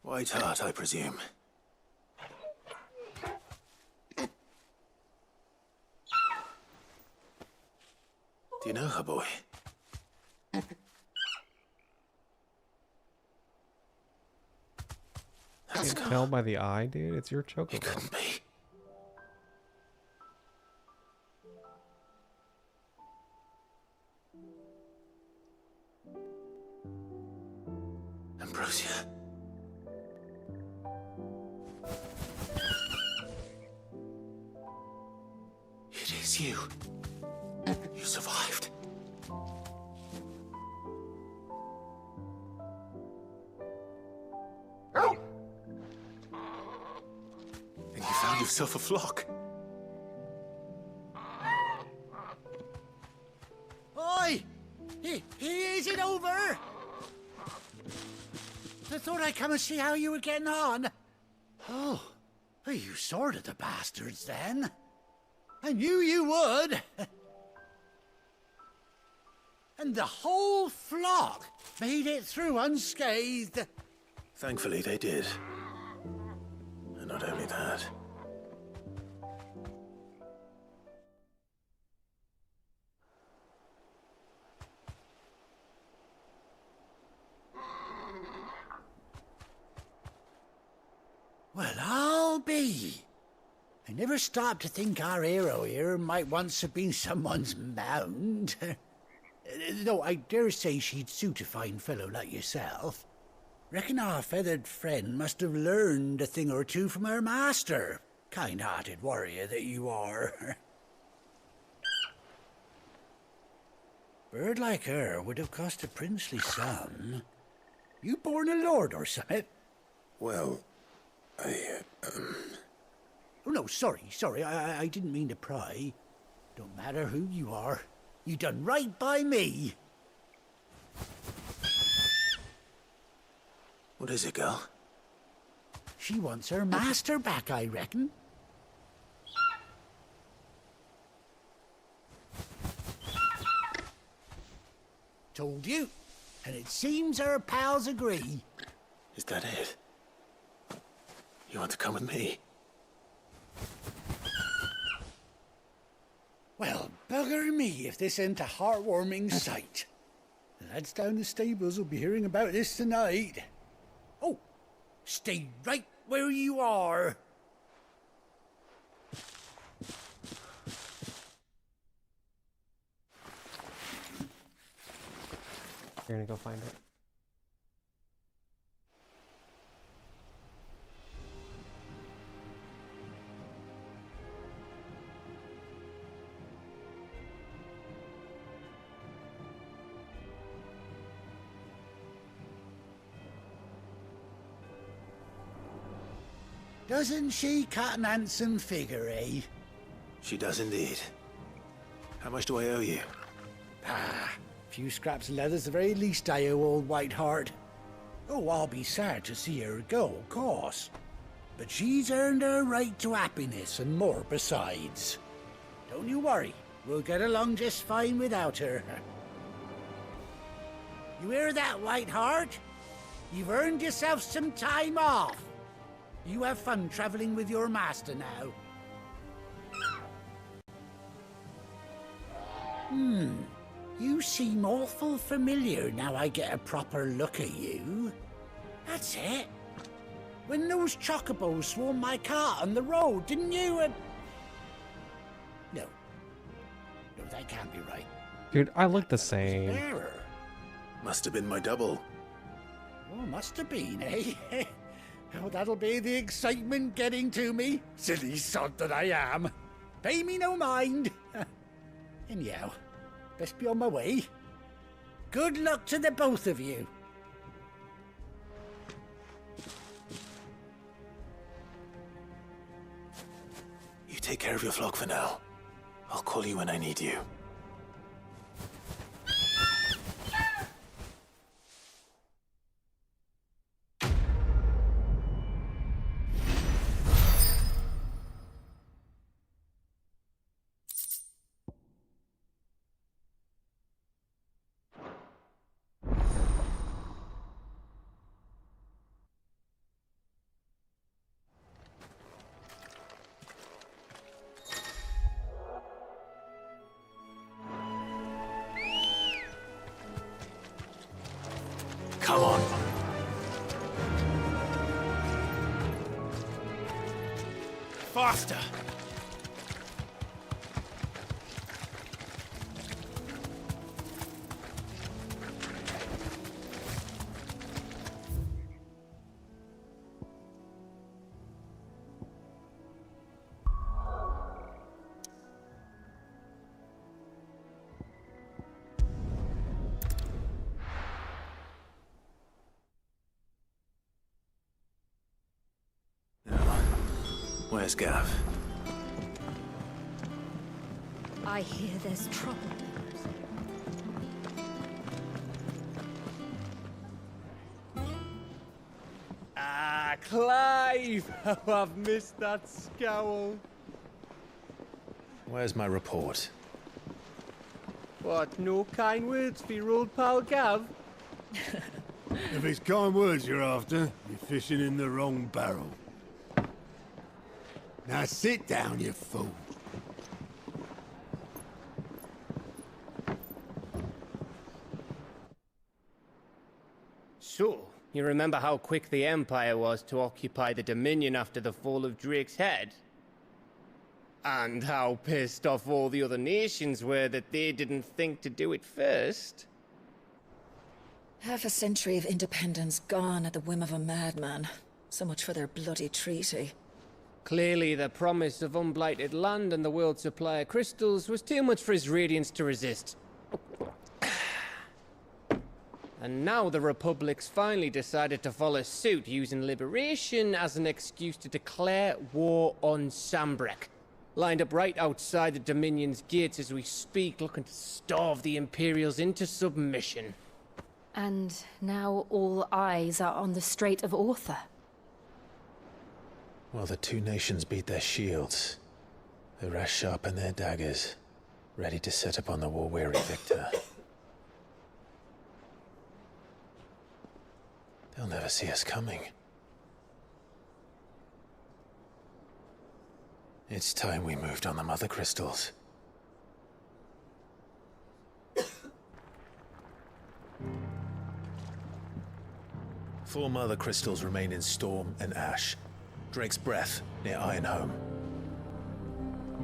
White Heart, I presume. you know her, boy? You can tell by the eye, dude. It's your chocobo. Ambrosia. It is you. You survived. And you found yourself a flock. Oi! Is it over? I thought I'd come and see how you were getting on. Oh, well, you sorted the bastards then. I knew you would. And the whole flock made it through unscathed. Thankfully, they did. And not only that. Well, I'll be. I never stopped to think our hero here might once have been someone's mount. Though I dare say she'd suit a fine fellow like yourself. Reckon our feathered friend must have learned a thing or two from her master. Kind-hearted warrior that you are. Bird like her would have cost a princely sum. You born a lord or something? Well, Oh, no, sorry. I didn't mean to pry. Don't matter who you are. You done right by me. What is it, girl? She wants her master back, I reckon. Told you. And it seems her pals agree. Is that it? You want to come with me? Well, bugger me if this ain't a heartwarming sight. The lads down the stables will be hearing about this tonight. Oh, stay right where you are. You're gonna go find it. Doesn't she cut an handsome figure, eh? She does indeed. How much do I owe you? Ah, a few scraps of leather's the very least I owe old Whiteheart. Oh, I'll be sad to see her go, of course. But she's earned her right to happiness and more besides. Don't you worry, we'll get along just fine without her. You hear that, Whiteheart? You've earned yourself some time off. You have fun traveling with your master now. You seem awful familiar now I get a proper look at you. That's it. When those chocobos swarmed my cart on the road, didn't you? No, that can't be right. Dude, I look the same. Error. Must have been my double. Oh, must have been, eh? Oh, that'll be the excitement getting to me. Silly sod that I am. Pay me no mind. Anyhow, best be on my way. Good luck to the both of you. You take care of your flock for now. I'll call you when I need you. faster! Where's Gav? I hear there's trouble. Ah, Clive! Oh, I've missed that scowl. Where's my report? What, no kind words for your old pal Gav? If it's kind words you're after, you're fishing in the wrong barrel. Now sit down, you fool. So, you remember how quick the Empire was to occupy the Dominion after the fall of Drake's head? And how pissed off all the other nations were that they didn't think to do it first? Half a century of independence gone at the whim of a madman. So much for their bloody treaty. Clearly, the promise of unblighted land and the world's supply of crystals was too much for his radiance to resist. And now the Republic's finally decided to follow suit, using liberation as an excuse to declare war on Sambrek. Lined up right outside the Dominion's gates as we speak, looking to starve the Imperials into submission. And now all eyes are on the Strait of Author. While the two nations beat their shields, the rest sharpen their daggers, ready to set upon the war-weary victor. They'll never see us coming. It's time we moved on the Mother Crystals. Four Mother Crystals remain in Storm and Ash. Drake's Breath near Ironhome.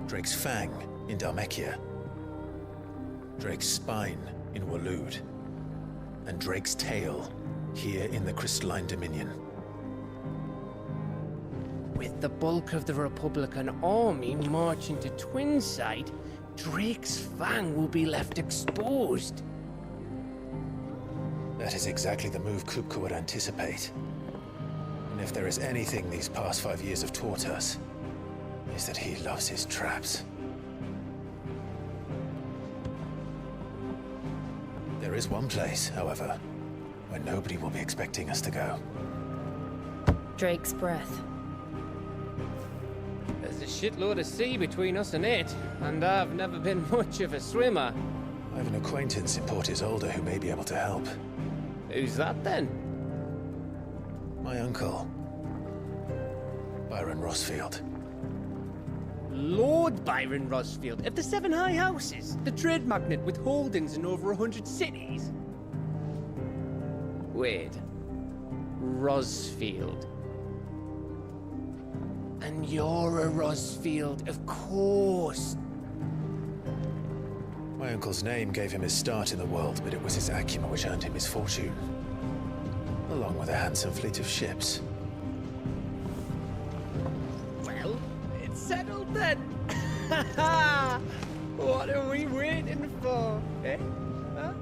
Drake's Fang in Dhalmekia. Drake's Spine in Waloed. And Drake's Tail here in the Crystalline Dominion. With the bulk of the Republican army marching to Twinside, Drake's Fang will be left exposed. That is exactly the move Kupka would anticipate. And if there is anything these past 5 years have taught us, is that he loves his traps. There is one place, however, where nobody will be expecting us to go. Drake's Breath. There's a shitload of sea between us and it, and I've never been much of a swimmer. I have an acquaintance in Port Isolde who may be able to help. Who's that then? My uncle, Byron Rossfield. Lord Byron Rossfield of the Seven High Houses, the trade magnate with holdings in over 100 cities. Wait, Rossfield. And you're a Rossfield, of course. My uncle's name gave him his start in the world, but it was his acumen which earned him his fortune. Along with a handsome fleet of ships. Well, it's settled then. What are we waiting for, eh? Huh?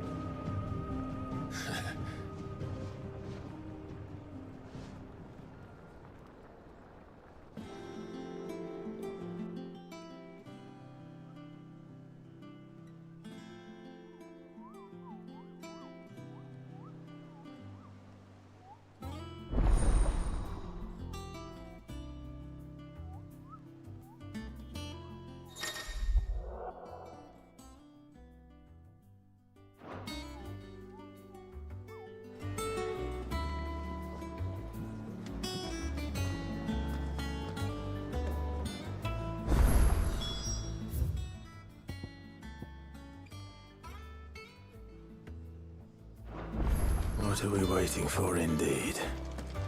What are we waiting for, indeed?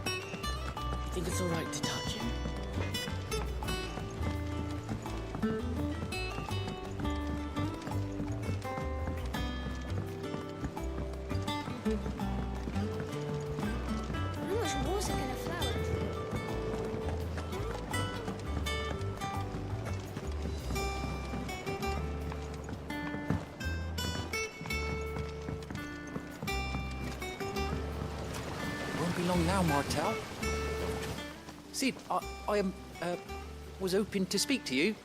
I think it's all right to touch him. long now, Martel. Sid, I was hoping to speak to you.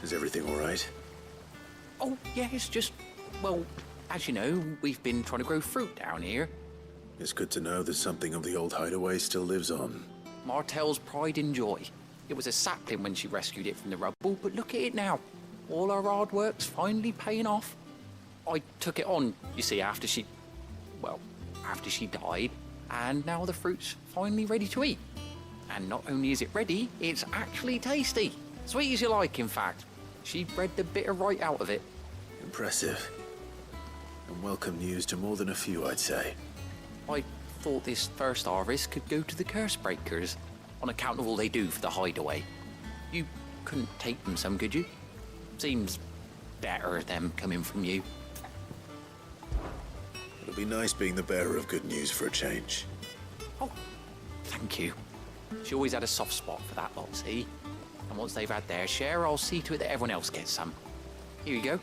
Is everything all right? Oh, yeah, it's just, well, as you know, we've been trying to grow fruit down here. It's good to know that something of the old hideaway still lives on. Martel's pride and joy. It was a sapling when she rescued it from the rubble, but look at it now. All our hard work's finally paying off. I took it on, you see, after she died, and now the fruit's finally ready to eat. And not only is it ready, it's actually tasty. Sweet as you like, in fact. She bred the bitter right out of it. Impressive. And welcome news to more than a few, I'd say. I thought this first harvest could go to the curse breakers, on account of all they do for the hideaway. You couldn't take them some, could you? Seems better them coming from you. It'll be nice being the bearer of good news for a change. Oh, thank you. She always had a soft spot for that lot, see? And once they've had their share, I'll see to it that everyone else gets some. Here you go.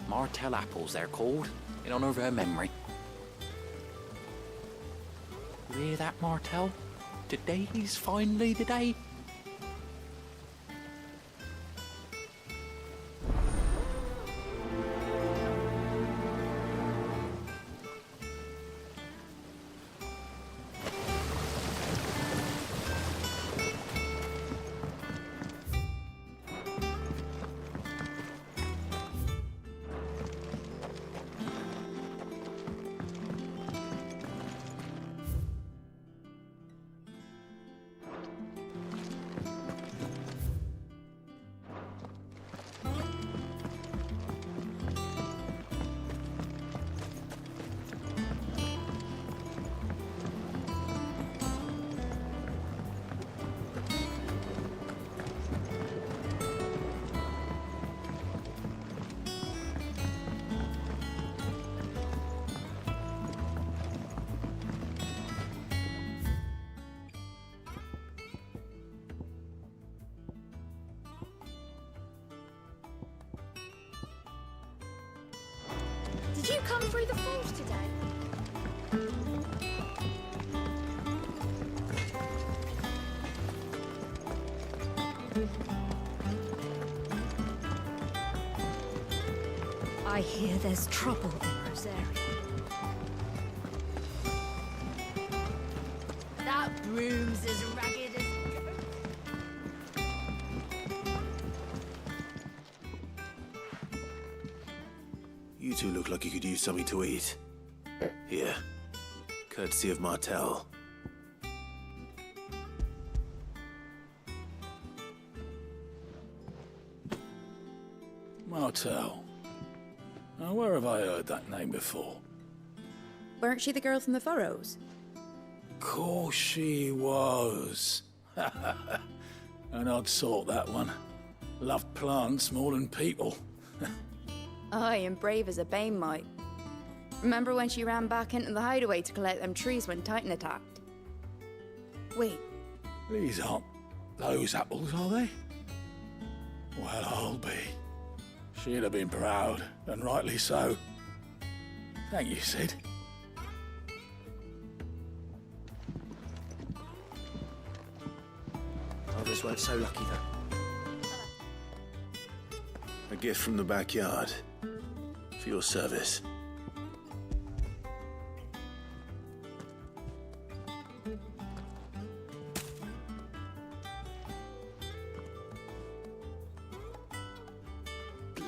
Martel apples, they're called, in honor of her memory. You hear that, Martel? Today's finally the day. Did you come through the forge today? I hear there's trouble in Rosaria. That broom's as ragged as... You two look like you could use something to eat. Here. Courtesy of Martel. Martel. Now, where have I heard that name before? Weren't she the girl from the Furrows? Course she was. An odd sort, that one. Loved plants more than people. Aye, and brave as a bane might. Remember when she ran back into the hideaway to collect them trees when Titan attacked? Wait, These aren't those apples, are they? Well, I'll be. She'd have been proud, and rightly so. Thank you, Sid. Others weren't so lucky, though. A gift from the backyard. For your service.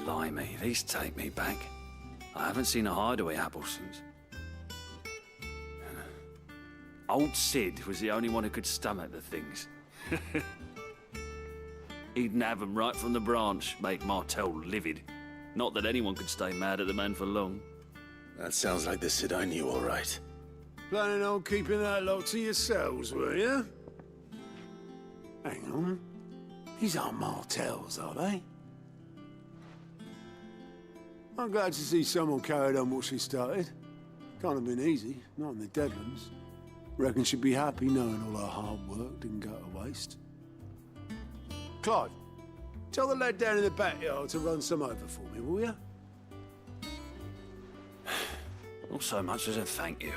Blimey, these take me back. I haven't seen a hideaway apple since. Old Sid was the only one who could stomach the things. He'd nab them right from the branch, make Martel livid. Not that anyone could stay mad at the man for long. That sounds like the Sid I knew, all right. Planning on keeping that lot to yourselves, were you? Hang on. These aren't Martels, are they? I'm glad to see someone carried on what she started. Can't have been easy, not in the Deadlands. Reckon she'd be happy knowing all her hard work didn't go to waste. Clive, tell the lad down in the backyard to run some over for me, will you? Not so much as a thank you.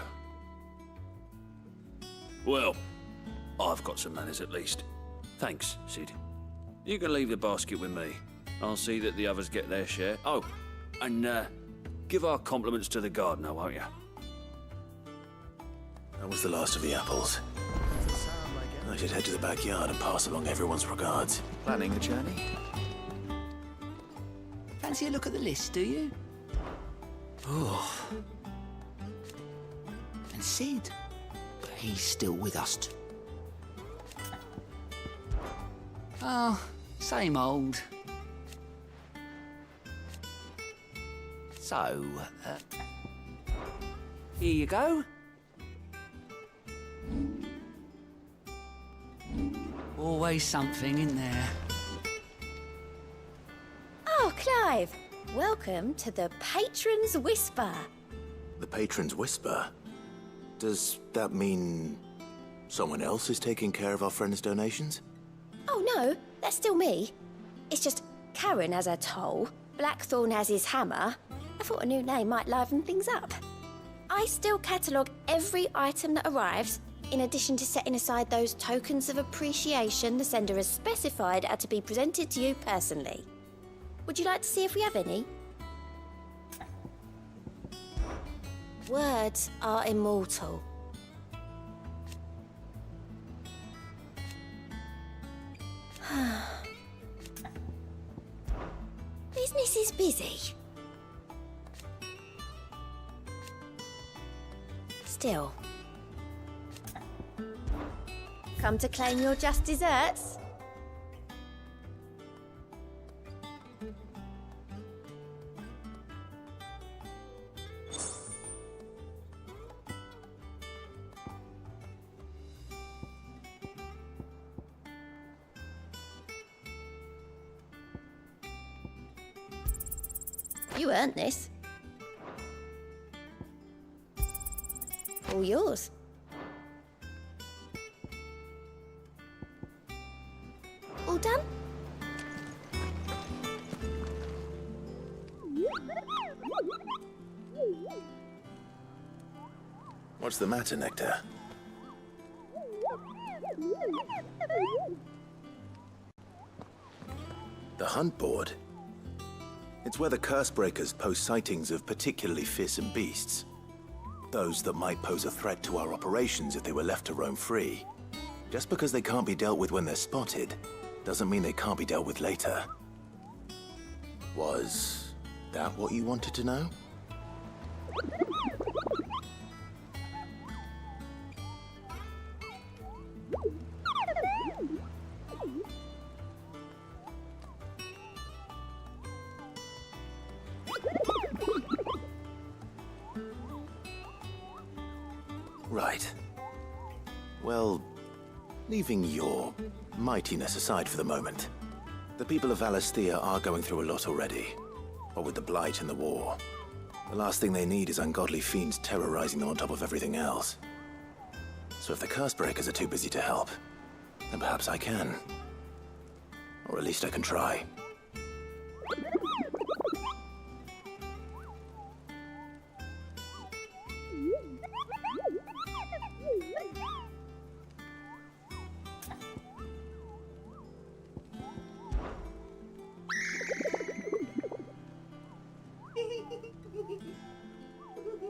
Well, I've got some manners at least. Thanks, Sid. You can leave the basket with me. I'll see that the others get their share. Oh, and give our compliments to the gardener, won't you? That was the last of the apples. I should head to the backyard and pass along everyone's regards. Planning the journey? Fancy a look at the list, do you? Oh. And Sid, he's still with us. Oh, same old. So, here you go. Always something in there. Oh, Clive! Welcome to the Patron's Whisper. The Patron's Whisper? Does that mean someone else is taking care of our friend's donations? Oh no, that's still me. It's just Karen has her toll, Blackthorn has his hammer. I thought a new name might liven things up. I still catalogue every item that arrives, in addition to setting aside those tokens of appreciation the sender has specified are to be presented to you personally. Would you like to see if we have any? Words are immortal. Business is busy. Still. Come to claim your just desserts? You earned this. All yours. All done? What's the matter, Nectar? The hunt board? It's where the curse breakers post sightings of particularly fearsome beasts. Those that might pose a threat to our operations if they were left to roam free. Just because they can't be dealt with when they're spotted, doesn't mean they can't be dealt with later. Was that what you wanted to know? Right. Well, leaving your mightiness aside for the moment, the people of Valisthea are going through a lot already. What with the Blight and the war. The last thing they need is ungodly fiends terrorizing them on top of everything else. So if the curse breakers are too busy to help, then perhaps I can. Or at least I can try.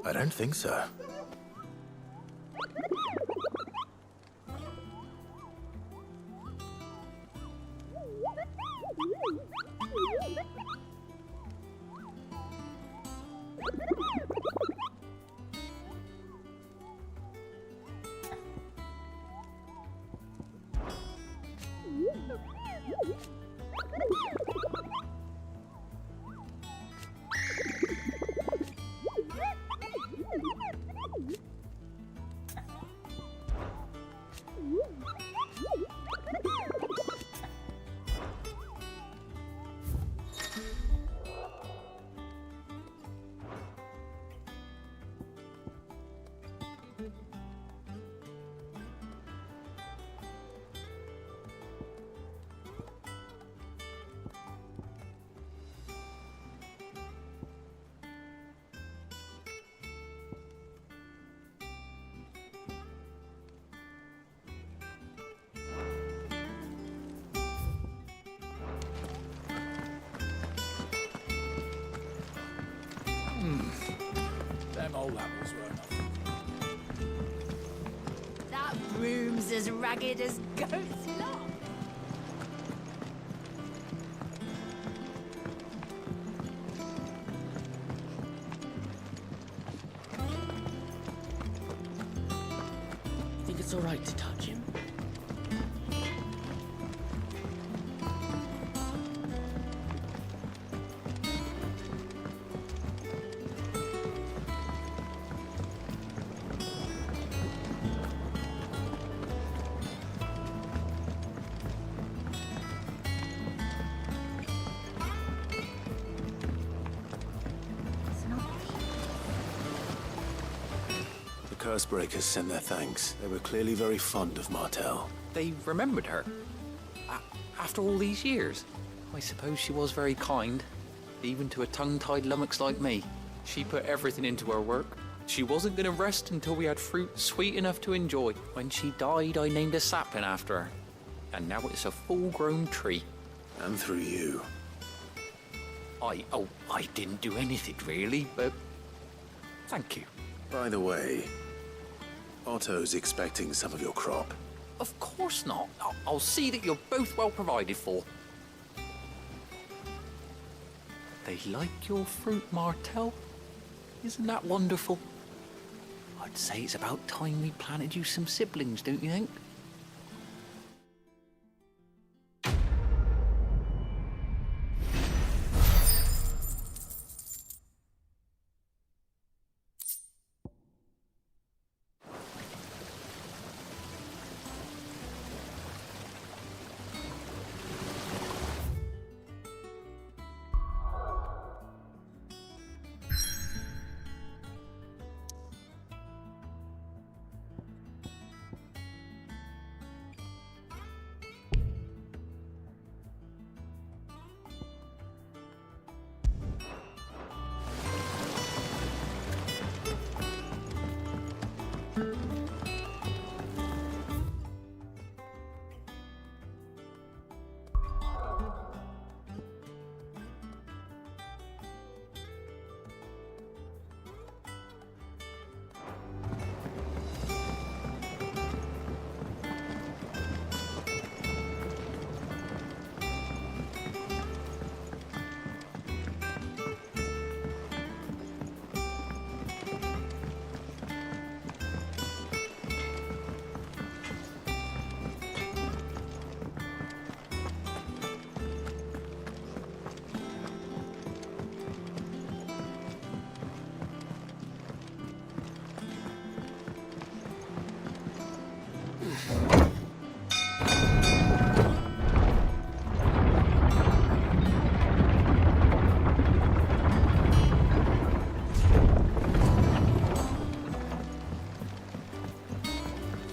I don't think so. old apples weren't That broom's as ragged as goat's lock. Think it's all right to touch him? The Cursebreakers sent their thanks. They were clearly very fond of Martel. They remembered her. After all these years. I suppose she was very kind, even to a tongue-tied lummox like me. She put everything into her work. She wasn't going to rest until we had fruit sweet enough to enjoy. When she died, I named a sapling after her. And now it's a full-grown tree. And through you. I didn't do anything really, but thank you. By the way, Otto's expecting some of your crop. Of course not. I'll see that you're both well provided for. They like your fruit, Martel. Isn't that wonderful? I'd say it's about time we planted you some siblings, don't you think?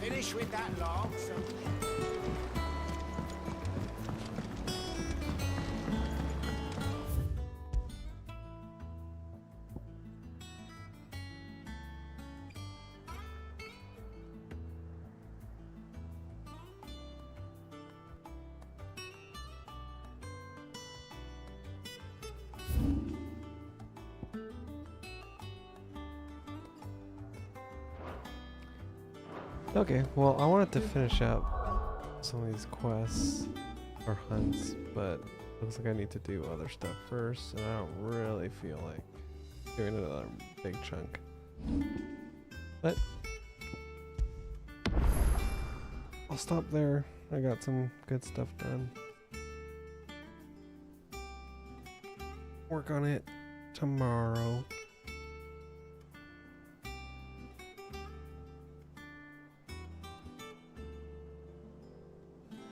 Finish with that log, so... Okay, well, I wanted to finish up some of these quests or hunts, but it looks like I need to do other stuff first, and I don't really feel like doing another big chunk. But I'll stop there. I got some good stuff done. Work on it tomorrow.